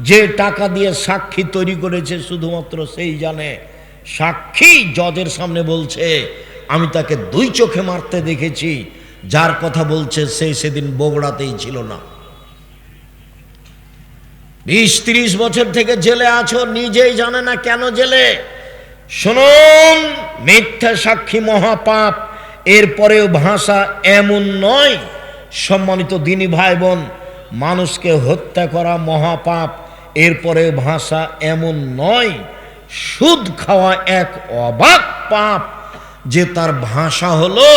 যে টাকা দিয়ে সাক্ষী তৈরি করেছে শুধুমাত্র সেই জানে। সাক্ষী জজের সামনে বলছে, আমি তাকে 2 চোখে মারতে দেখেছি, যার কথা বলছে সেই সেদিন বগুড়াতেই ছিল না। 20-30 বছর থেকে জেলে আছো, নিজেই জানে না কেন জেলে। শুনুন, মিথ্যা সাক্ষী মহাপাপ। এরপরেও ভাষা এমন নয়। সম্মানিত দিনী ভাই বোন, মানুষকে হত্যা করা মহাপাপ, এরপরেও ভাষা এমন নয়। সুদ খাওয়া এক অবাক পাপ, যে তার ভাষা হলো,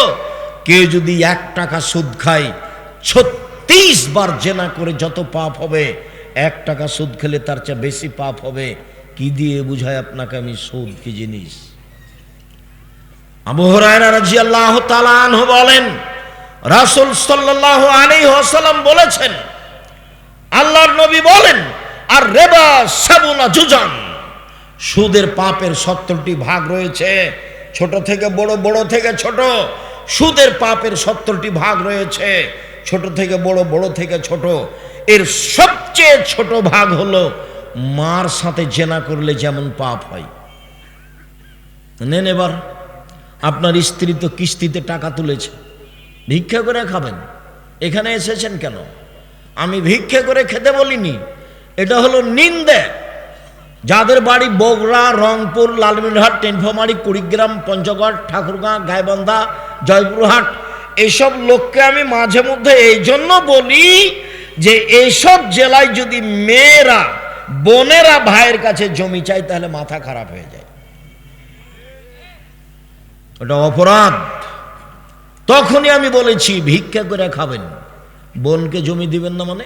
কেউ যদি 1 টাকা সুদ খায়, 36 বার জেনা করে যত পাপ হবে, 1 টাকা সুদ খেলে তার চেয়ে বেশি পাপ হবে। কি দিয়ে বুঝায় আপনাকে আমি সুদ কি জিনিস? আবু হুরায়রা রাদিয়াল্লাহু তাআলা আনহু বলেন, রাসূল সাল্লাল্লাহু আলাইহি ওয়াসাল্লাম বলেছেন, আল্লাহর নবী বলেন, আর রিবা সাবুনা জুজান, সুদের পাপের 70টি ভাগ রয়েছে। ছোট থেকে বড়, বড় থেকে ছোট, সুদের পাপের 70টি ভাগ রয়েছে। ছোট থেকে বড়, বড় থেকে ছোট। এর সবচেয়ে ছোট ভাগ হলো মার সাথে জেনা করলে যেমন পাপ হয়। নেন, এবার আপনার স্ত্রী তো কিস্তিতে টাকা তুলেছে, ভিক্ষা করে খাবেন, এখানে এসেছেন কেন? আমি ভিক্ষা করে খেতে বলিনি, এটা হলো নিন্দে। যাদের বাড়ি বগুড়া, রংপুর, লালমিনহাট, টেনফামারী, কুড়িগ্রাম, পঞ্চগড়, ঠাকুরগাঁ, গাইবান্ধা, জয়পুরহাট, এইসব লোককে আমি মাঝে মধ্যে এই জন্য বলি যে এইসব জেলায় যদি মেয়েরা বোনেরা ভাইয়ের কাছে জমি চাই, তাহলে মাথা খারাপ হয়ে যায়, ওটা অপরাধ। তখনই আমি বলেছি ভিক্ষা করে খাবেন, বোনকে জমি দিবেন না। মানে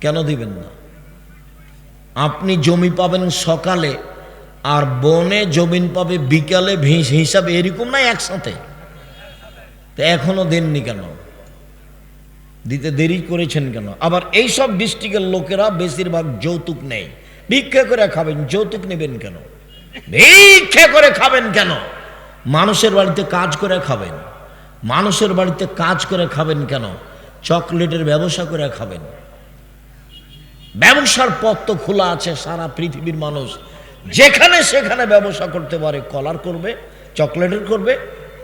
কেন দিবেন না? আপনি জমি পাবেন সকালে আর বনে জমিন পাবে বিকালে, হিসাবে এরকম নাই একসাথে। তো এখনো দেননি কেন? দিতে দেরি করেছেন কেন? আবার এইসব ডিস্ট্রিক্টের লোকেরা বেশিরভাগ যৌতুক নেই। ভিক্ষা করে খাবেন, যৌতুক নেবেন কেন? ভিক্ষা করে খাবেন কেন? মানুষের বাড়িতে কাজ করে খাবেন, মানুষের বাড়িতে কাজ করে খাবেন কেন? চকলেটের ব্যবসা করে খাবেন। ব্যবসার পথ তো খোলা আছে, সারা পৃথিবীর মানুষ যেখানে সেখানে ব্যবসা করতে পারে। কলার করবে, চকলেটের করবে,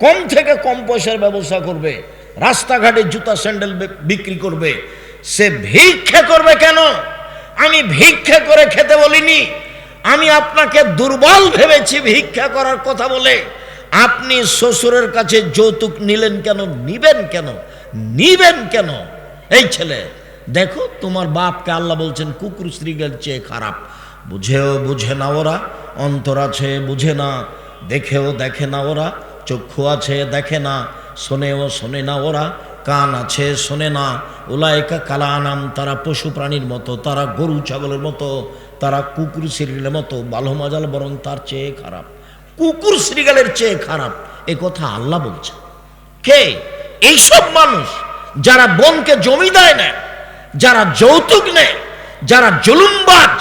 কম থেকে কম পয়সার ব্যবসা করবে, রাস্তাঘাটে জুতা স্যান্ডেল বিক্রি করবে। সে ভিক্ষা করবে কেন? আমি ভিক্ষা করে খেতে বলিনি, আমি আপনাকে দুর্বল ভেবেছি ভিক্ষা করার কথা বলে। আপনি শ্বশুরের কাছে যৌতুক নিলেন কেন? নিবেন কেন? নিবেন কেন? এই ছেলে দেখো, তোমার বাপকে আল্লাহ বলছেন কুকুর শ্রীগের চেয়ে খারাপ। বুঝেও বুঝে না ওরা, অন্তর আছে বুঝে না, দেখেও দেখে না ওরা, চক্ষু আছে দেখে না, শোনেও শোনে না ওরা, কান আছে শোনে না। উলাইকা কালানাম, তারা পশু প্রাণীর মতো, তারা গরু ছাগলের মতো, তারা কুকুর শ্রীগেলের মতো। বালো মাজাল বরং তার চেয়ে খারাপ, কুকুর শ্রীগেলের চেয়ে খারাপ। এ কথা আল্লাহ বলছে। কে? এইসব মানুষ যারা বোনকে জমি দেয় না, যারা যৌতুক নেয়, যারা জুলুমবাজ,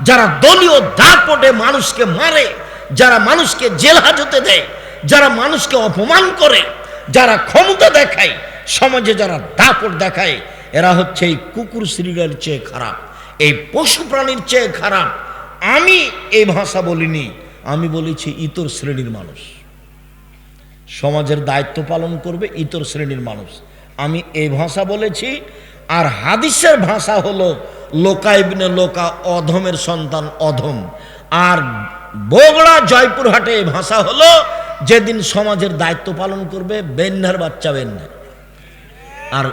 যারা দলীয় দাপটে মানুষকে মারে, যারা মানুষকে জেল হাজতে দেয়, যারা মানুষকে অপমান করে, যারা ক্ষমতা দেখায়, সমাজে যারা দাপট দেখায়, এরা হচ্ছে এই কুকুর শ্রীগেলের চেয়ে খারাপ, এই পশু প্রাণীর চেয়ে খারাপ। আমি এই ভাষা বলিনি, আমি বলেছি ইতর শ্রেণীর মানুষ সমাজের দায়িত্ব পালন করবে, ইতর শ্রেণীর মানুষ, আমি এই ভাষা বলেছি। আর হাদিসের ভাষা হলো লোকা ইবনে লোকা, অধমের সন্তান অধম। আর বগুড়া জয়পুরহাটে এই ভাষা হলো যেদিন সমাজের দায়িত্ব পালন করবে বেন্যার বাচ্চা বেন্যা। আর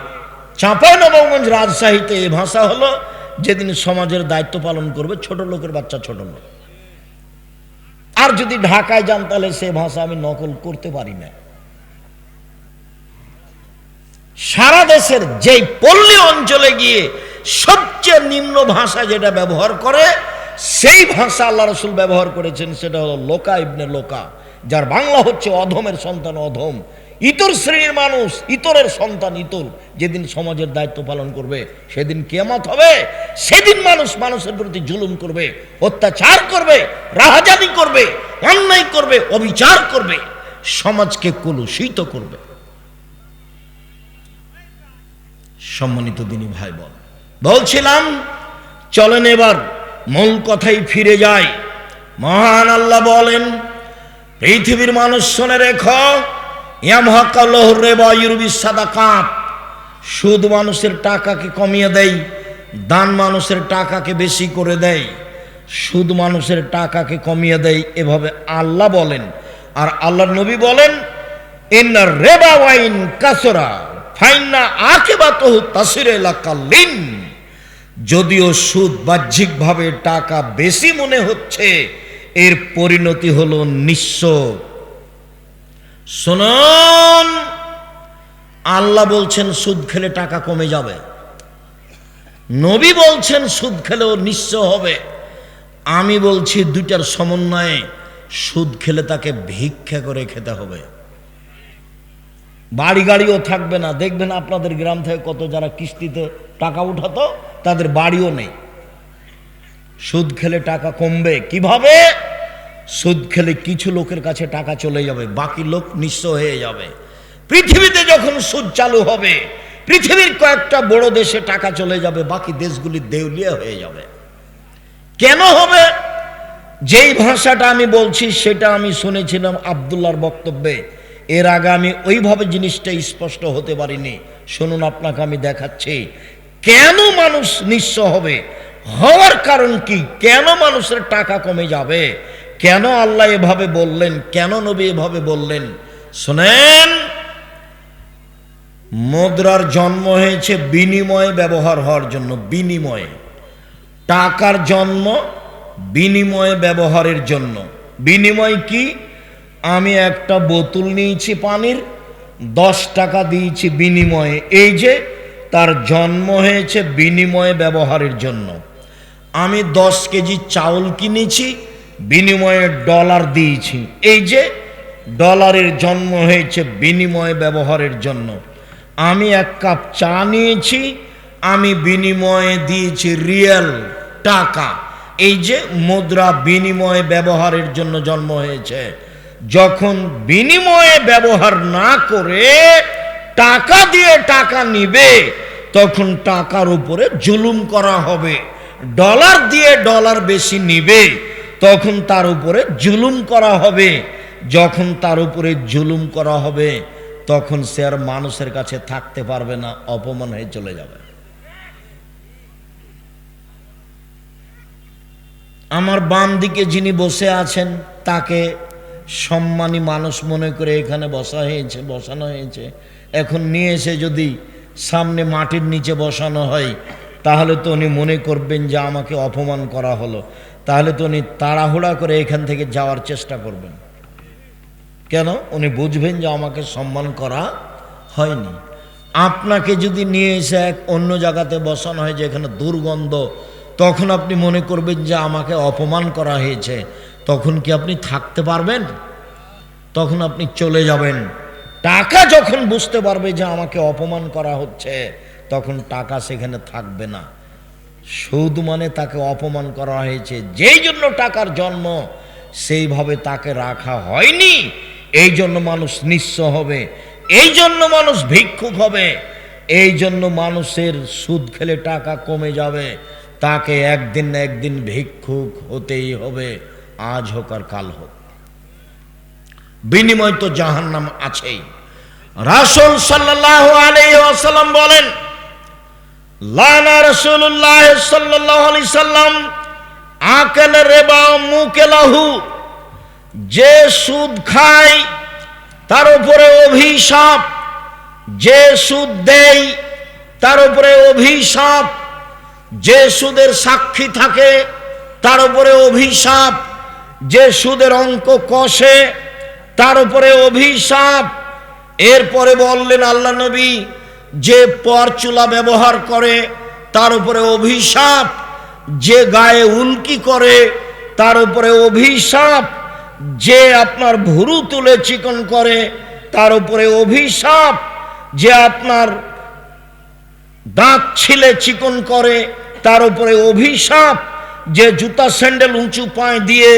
চাঁপাইনবাবগঞ্জ রাজশাহীতে এই ভাষা হলো যেদিন সমাজের দায়িত্ব পালন করবে ছোট লোকের বাচ্চা ছোট লোক। আর যদি ঢাকায় যান তাহলে সে ভাষা আমি নকল করতে পারি না। সারা দেশের যেই পল্লী অঞ্চলে গিয়ে সবচেয়ে নিম্ন ভাষা যেটা ব্যবহার করে, সেই ভাষা আল্লাহ রসুল ব্যবহার করেছেন, সেটা হলো লোকা ইবনে লোকা, যার বাংলা হচ্ছে অধমের সন্তান অধম, ইতর শ্রেণীর মানুষ, ইতরের সন্তান ইতর। যেদিন সমাজের দায়িত্ব পালন করবে সেদিন কিয়ামত হবে। সেদিন মানুষ মানুষের প্রতি জুলুম করবে, অত্যাচার করবে, রাহাজানি করবে, অন্যায় করবে, অবিচার করবে, সমাজকে কলুষিত করবে। সম্মানিত দিনী ভাই বোন, বলছিলাম চলেন এবার মূল কথাই ফিরে যায়। মহান আল্লাহ বলেন, পৃথিবীর মানুষ শুনে রেখো, ইয়ামহাকাল্লাহুর রিবা ইউরবি সাদাকাত, সুদ মানুষের টাকাকে কমিয়ে দেয়, দান মানুষের টাকাকে বেশি করে দেয়। সুদ মানুষের টাকাকে কমিয়ে দেয়, এভাবে আল্লাহ বলেন। আর আল্লাহর নবী বলেন, ইন্না রিবা ওয়াইন কাসরা ফাইন্না আকিবাতুহু তাসিরু ইলা কাল্লিন, যদিও সুদ বাহ্যিকভাবে টাকা বেশি মনে হচ্ছে, এর পরিণতি হলো নিঃস্ব। শুনুন, আল্লাহ বলছেন সুদ খেলে টাকা কমে যাবে, নবী বলছেন সুদ খেলেও নিঃস্ব হবে। আমি বলছি দুইটার সমন্বয়ে, সুদ খেলে তাকে ভিক্ষা করে খেতে হবে, বাড়ি গাড়িও থাকবে না। দেখবেন আপনাদের গ্রাম থেকে কত যারা কিস্তিতে টাকা উঠাতো তাদের বাড়িও নেই। সুদ খেলে টাকা কমবে কিভাবে? সুদ খেলে কিছু লোকের কাছে টাকা চলে যাবে, বাকি লোক নিঃস্ব হয়ে যাবে। পৃথিবীতে যখন সুদ চালু হবে, পৃথিবীর কয়েকটা বড় দেশে টাকা চলে যাবে, বাকি দেশগুলি দেউলিয়া হয়ে যাবে। কেন হবে? যেই ভাষাটা আমি বলছি সেটা আমি শুনেছিলাম আব্দুল্লাহর বক্তব্যে, এর আগে আমি ওইভাবে জিনিসটা স্পষ্ট হতে পারিনি। শুনুন, আপনাকে আমি দেখাচ্ছি কেন মানুষ নিঃস্ব হবে, হওয়ার কারণ কি, কেন মানুষের টাকা কমে যাবে, কেন আল্লাহ এভাবে বললেন, কেন নবী এভাবে বললেন। শুনেন, মুদ্রার জন্ম হয়েছে বিনিময়ে ব্যবহার হওয়ার জন্য, বিনিময়ে। টাকার জন্ম বিনিময়ে ব্যবহারের জন্য। বিনিময় কি? আমি একটা বোতল নিয়েছি পানির, 10 টাকা দিয়েছি বিনিময়ে। এই যে তার জন্ম হয়েছে বিনিময়ে ব্যবহারের জন্য। আমি 10 কেজি চাউল কিনেছি, বিনিময়ে ডলার দিয়েছি। এই যে ডলারের জন্ম হয়েছে বিনিময়ে ব্যবহারের জন্য। আমি 1 কাপ চা নিয়েছি, আমি বিনিময়ে দিয়েছি রিয়াল, টাকা। এই যে মুদ্রা বিনিময়ে ব্যবহারের জন্য জন্ম হয়েছে। যখন বিনিময়ে ব্যবহার না করে টাকা দিয়ে টাকা নিবে, তখন টাকার উপরে জুলুম করা হবে। ডলার দিয়ে ডলার বেশি নিবে, তখন তার উপরে জুলুম করা হবে। যখন তার উপরে জুলুম করা হবে, তখন সে আর মানুষের কাছে থাকতে পারবে না, অপমান হয়ে চলে যাবে। আমার বাম দিকে যিনি বসে আছেন, তাকে সম্মানী মানুষ মনে করে এখানে বসানো হয়েছে। এখন নিয়ে এসে যদি সামনে মাটির নিচে বসানো হয়, তাহলে তো উনি মনে করবেন যে আমাকে অপমান করা হলো। তাহলে তো উনি তাড়াহুড়া করে এখান থেকে যাওয়ার চেষ্টা করবেন। কেন? উনি বুঝবেন যে আমাকে সম্মান করা হয়নি। আপনাকে যদি নিয়ে এসে এক অন্য জায়গাতে বসানো হয় যেখানে দুর্গন্ধ, তখন আপনি মনে করবেন যে আমাকে অপমান করা হয়েছে। তখন কি আপনি থাকতে পারবেন? তখন আপনি চলে যাবেন। টাকা যখন বুঝতে পারবে যে আমাকে অপমান করা হচ্ছে, তখন টাকা সেখানে থাকবে না। সুদ মানে তাকে অপমান করা হয়েছে, যেই জন্য টাকার জন্ম, সেইভাবে তাকে রাখা হয়নি। এই জন্য মানুষ নিঃস্ব হবে, এই জন্য মানুষ ভিক্ষুক হবে, এই জন্য মানুষের সুদ খেলে টাকা কমে যাবে। তাকে একদিন না একদিন ভিক্ষুক হতেই হবে, আজ হোক আর কাল হোক। বিনিময় তো জাহান্নাম আছেই। রাসূল সাল্লাল্লাহু আলাইহি ওয়াসাল্লাম বলেন, লানা রাসূলুল্লাহ সাল্লাল্লাহু আলাইহি সাল্লাম আকাল রিবা মুকালাহু। যে সুদ খায় তার উপরে অভিশাপ, যে সুদ দেয় তার উপরে অভিশাপ, যে সুদের সাক্ষী থাকে তার উপরে অভিশাপ, যে সুদের অঙ্ক কষে তার উপরে অভিশাপ। এরপরে বললেন আল্লাহ নবী, যে পরচুলা ব্যবহার করে তার উপরে অভিশাপ, যে গায়ে উল্কি করে তার উপরে অভিশাপ, যে আপনার ভুরু তুলে চিকন করে তার উপরে অভিশাপ, যে আপনার দাঁত ছিলে চিকন করে তার উপরে অভিশাপ, যে জুতা স্যান্ডেল উঁচু পায়ে দিয়ে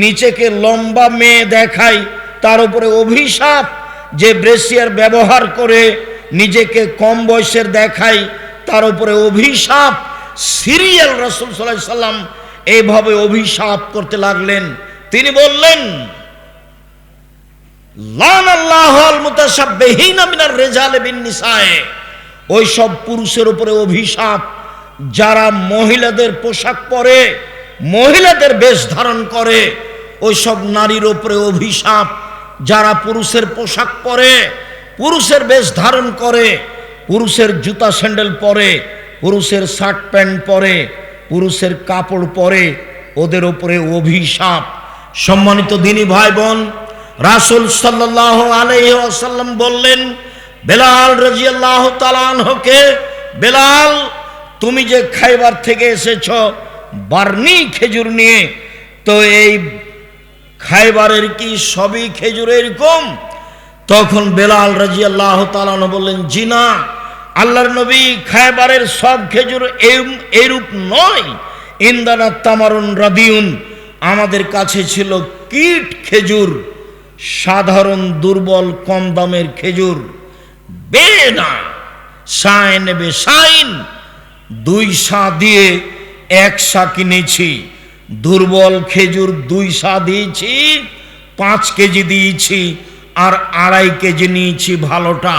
নিচেকে লম্বা মেয়ে দেখায় তার উপরে অভিশাপ, যে ব্রেসিয়ার ব্যবহার করে নিজেকে কম বয়সের দেখায় তার উপরে অভিশাপ। সিরিয়াল রাসূল সাল্লাল্লাহু আলাইহি সাল্লাম এইভাবে অভিশাপ করতে লাগলেন। তিনি বললেন, লানাল্লাহুল মুতাশাব্বিহিনা মিনার রিজালি বিন নিসায়ে। ওই সব পুরুষের উপরে অভিশাপ যারা মহিলাদের পোশাক পরে, মহিলাদের বেশ ধারণ করে। ওই সব নারীর উপরে অভিশাপ যারা পুরুষের পোশাক পরে, পুরুষের বেশ ধারণ করে, পুরুষের জুতা স্যান্ডেল পরে, পুরুষের শার্ট প্যান্ট পরে, পুরুষের কাপড় পরে, ওদের উপরে অভিশাপ। সম্মানিত দিনী ভাই বোন, রাসূল সাল্লাল্লাহু আলাইহি ওয়াসাল্লাম বললেন বেলাল রাদিয়াল্লাহু তাআলা আনহুকে, বেলাল তুমি যে খাইবার থেকে এসেছ বার্নি খেজুর নিয়ে, তো এই খাইবারের কি সবই খেজুর এরকম? তখন বেলাল রাদিয়াল্লাহু তাআলা আনহু বললেন, জি না, আল্লাহর নবী, খাইবারের সব খেজুর এরূপ নয়। ইন্দানা তামারুন রাদিউন, আমাদের কাছে ছিল কীট খেজুর, সাধারণ দুর্বল কম দামের খেজুর। বেনা সাইন বে সাইন, 2 সা দিয়ে 1 সা কিনেছি। দুর্বল খেজুর 2 সা দিয়েছি, 5 কেজি দিয়েছি, আর 2.5 কেজি নিয়েছি ভালোটা।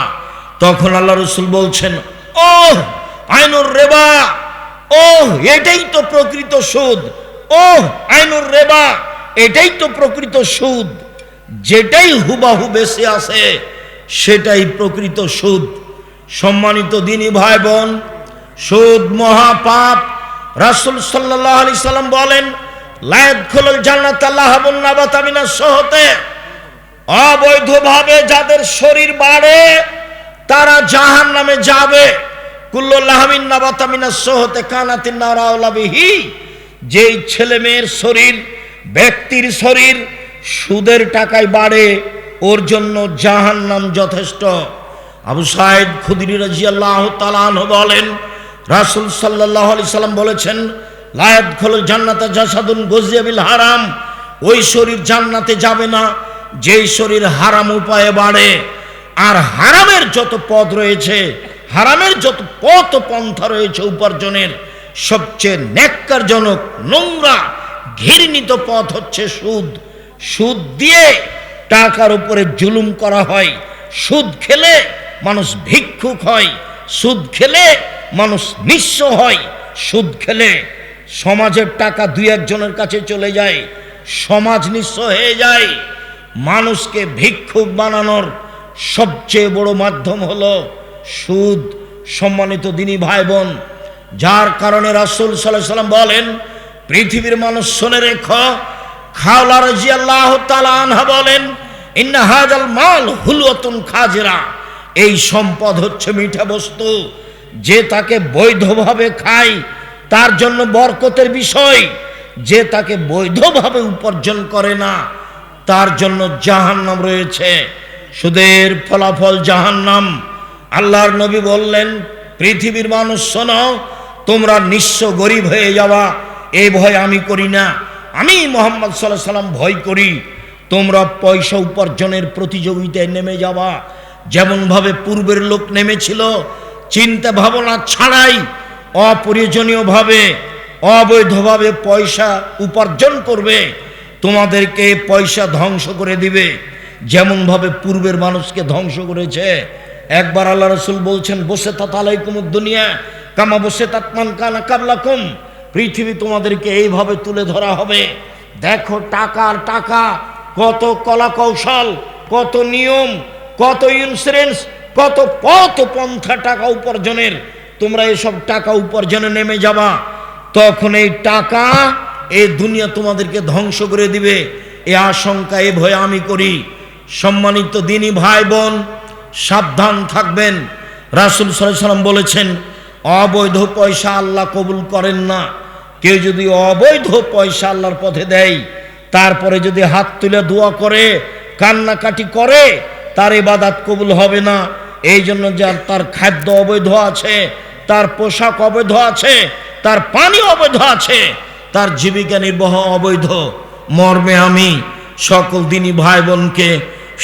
তখন আল্লাহ রাসূল বলছেন, ওহ আইনুর রিবা, ওহ এটাই তো প্রকৃত সুদ, ওহ আইনুর রিবা, এটাই তো প্রকৃত সুদ। যেটাই হুবাহু বেশি আসে সেটাই প্রকৃত সুদ। সম্মানিত দিনী ভাই বোন, সুদ মহাপাপ। রাসূল সাল্লাল্লাহু আলাইহি সাল্লাম বলেন, লা ইয়াদখুলুল জান্নাতা লাহাবুন নাবাতা মিনাস সুহতে, অবৈধভাবে যাদের শরীর বাড়ে তারা জাহান্নামে যাবে। কুল্লু লাহামিন নাবাতা মিনাস সুহতে কানাতিন নার আওলা বিহি, যেই ছেলে মেয়ের শরীর, ব্যক্তির শরীর সুদের টাকায় বাড়ে, ওর জন্য জাহান্নাম যথেষ্ট। আবু সাঈদ খুদরি রাদিয়াল্লাহু তাআলা আনহু বলেন, রাসূল সাল্লাল্লাহু আলাইহি সাল্লাম বলেছেন, লা ইয়াদখুলুল জান্নাতা জাসাদুন গুযিয়া বিল হারাম, ওই শরীর জান্নাতে যাবে না যেই শরীর হারাম উপায়ে বাড়ে। আর হারামের যত পথ রয়েছে, হারামের যত পথ পন্থা রয়েছে উপার্জনের, সবচেয়ে ন্যাক্কারজনক, নোংরা, ঘৃণিত পথ হচ্ছে সুদ। সুদ দিয়ে টাকার উপরে জুলুম করা হয়। সুদ খেলে মানুষ ভিক্ষুক হয়, সুদ খেলে মানুষ নিঃস্ব হয়, সুদ খেলে সমাজের টাকা দুই একজনের কাছে চলে যায়, সমাজ নিঃস্ব হয়ে যায়। মানুষকে ভিক্ষুক বানানোর সবচেয়ে বড় মাধ্যম হলো সুদ। সম্মানিত দিনী ভাই বোন, যার কারণে রাসূল সাল্লাল্লাহু আলাইহি সাল্লাম বলেন, পৃথিবীর মানুষ শুনে রেখো, খাওলা রাদিয়াল্লাহু তাআলা আনহা বলেন, ইন্না হাযাল মাল হুলওয়াতুন খাজিরা, এই সম্পদ হচ্ছে মিঠা বস্তু, যে তাকে বৈধভাবে খায় তার জন্য বরকতের বিষয়, যে তাকে বৈধভাবে উপার্জন করে না তার জন্য জাহান্নাম রয়েছে। সুদের ফলাফল জাহান্নাম। আল্লাহর নবী বললেন, পৃথিবীর মানুষ শোনো, তোমরা নিঃস্ব গরিব হয়ে যাওয়া এই ভয় আমি করি না, আমি মুহাম্মদ সাল্লাল্লাহু আলাইহি সাল্লাম ভয় করি। তোমরা পয়সা উপার্জনের প্রতিযোগিতায় নেমে যাওয়া, যেমনভাবে পূর্বের লোক নেমেছিল, চিন্তা ভাবনা ছাড়াই অপ্রয়োজনীয়ভাবে অবৈধভাবে পয়সা উপার্জন করবে, তোমাদেরকে পয়সা ধ্বংস করে দিবে, যেমনভাবে পূর্বের মানুষকে ধ্বংস করেছে। একবার আল্লাহ রাসূল বলছেন, বসে তাত আলাইকুমুদ দুনিয়া কামা বসে তাত মান কানা কাবলাকুম, পৃথিবী তোমাদেরকে এইভাবে তুলে ধরা হবে। দেখো টাকার টাকা, কত কলা কৌশল, কত নিয়ম, কত ইন্স্যুরেন্স, কত পথ পন্থা টাকা উপার্জনের। তোমরা এসব টাকা উপার্জনে নেমে যাবা, তখন এই টাকা এই দুনিয়া তোমাদেরকে ধ্বংস করে দিবে, এই আশঙ্কা, এ ভয় আমি করি। সম্মানিত দিনী ভাই বোন, সাবধান থাকবেন। রাসূল সাল্লাল্লাহু আলাইহি সাল্লাম বলেছেন, অবৈধ পয়সা আল্লাহ কবুল করেন না। কেউ যদি অবৈধ পয়সা আল্লাহর পথে দেয়, তারপরে যদি হাত তুলে দোয়া করে, কান্নাকাটি করে, তার ইবাদত কবুল হবে না। এই জন্য যার তার খাদ্য অবৈধ আছে, তার পোশাক অবৈধ আছে, তার পানি অবৈধ আছে, তার জীবিকা নির্বাহ অবৈধ। মর্মে আমি সকল দিনী ভাই বোনকে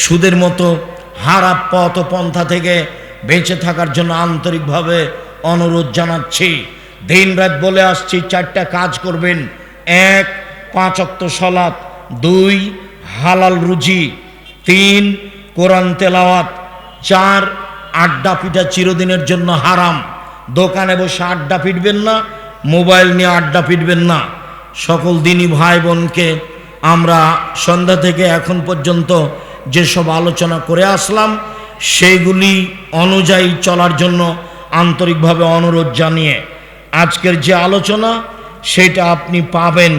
সুদের মতো হারাম পথ পন্থা থেকে বেঁচে থাকার জন্য আন্তরিকভাবে অনুরোধ জানাচ্ছি। দিন রাত বলে আসছি, 4টা কাজ করবেন। 1, 5 ওয়াক্ত সালাত, 2, হালাল রুজি, 3, কোরআন তেলাওয়াত, 4, আড্ডা পিটা চিরদিনের জন্য হারাম। দোকানে বসে আড্ডা পিটবেন না, মোবাইল নিয়ে আড্ডা পিটবেন না। সকল দিনী ভাই বোনকে আমরা সন্ধ্যা থেকে এখন পর্যন্ত যেসব আলোচনা করে আসলাম, সেইগুলি অনুযায়ী চলার জন্য আন্তরিকভাবে অনুরোধ জানিয়ে আজকের যে আলোচনা সেটা আপনি পাবেন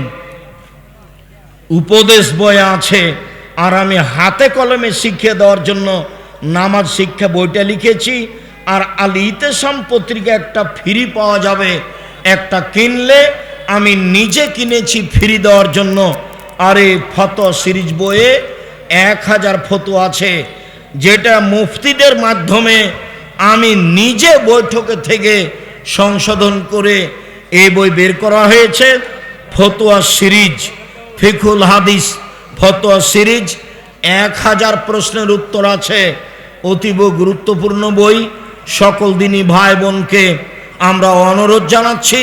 উপদেশ বইয়ে আছে। আর আমি হাতে কলমে শিখিয়ে দেওয়ার জন্য নামাজ শিক্ষা বইটা লিখেছি। আর আল ইতেসাম পত্রিকা একটা ফ্রি পাওয়া যাবে, একটা কিনলে আমি নিজে কিনেছি ফ্রি দেওয়ার জন্য। আর এই ফতোয়া সিরিজ বইয়ে 1000 ফতোয়া আছে, যেটা মুফতিদের মাধ্যমে আমি নিজে বৈঠকে থেকে সংশোধন করে এই বই বের করা হয়েছে। ফতোয়া সিরিজ, ফিকহুল হাদিস ফতোয়া সিরিজ, 1000 প্রশ্নের উত্তর আছে। অতীব গুরুত্বপূর্ণ বই। সকল দিনী ভাই বোনকে আমরা অনুরোধ জানাচ্ছি,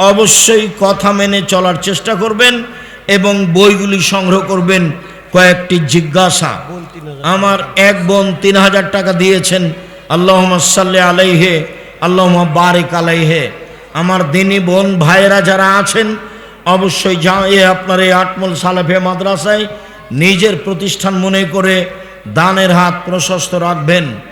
অবশ্যই কথা মেনে চলার চেষ্টা করবেন এবং বইগুলি সংগ্রহ করবেন। কয়েকটি জিজ্ঞাসা, আমার এক বোন 3000 টাকা দিয়েছেন, আল্লাহুম্মা সাল্লি আলাইহি আল্লাহুম্মা বারিক আলাইহি। আমার দিনী বোন ভাইয়েরা যারা আছেন, অবশ্যই আপনার এই আটমল সালেফে মাদ্রাসায় নিজের প্রতিষ্ঠান মনে করে দানের হাত প্রশস্ত রাখবেন।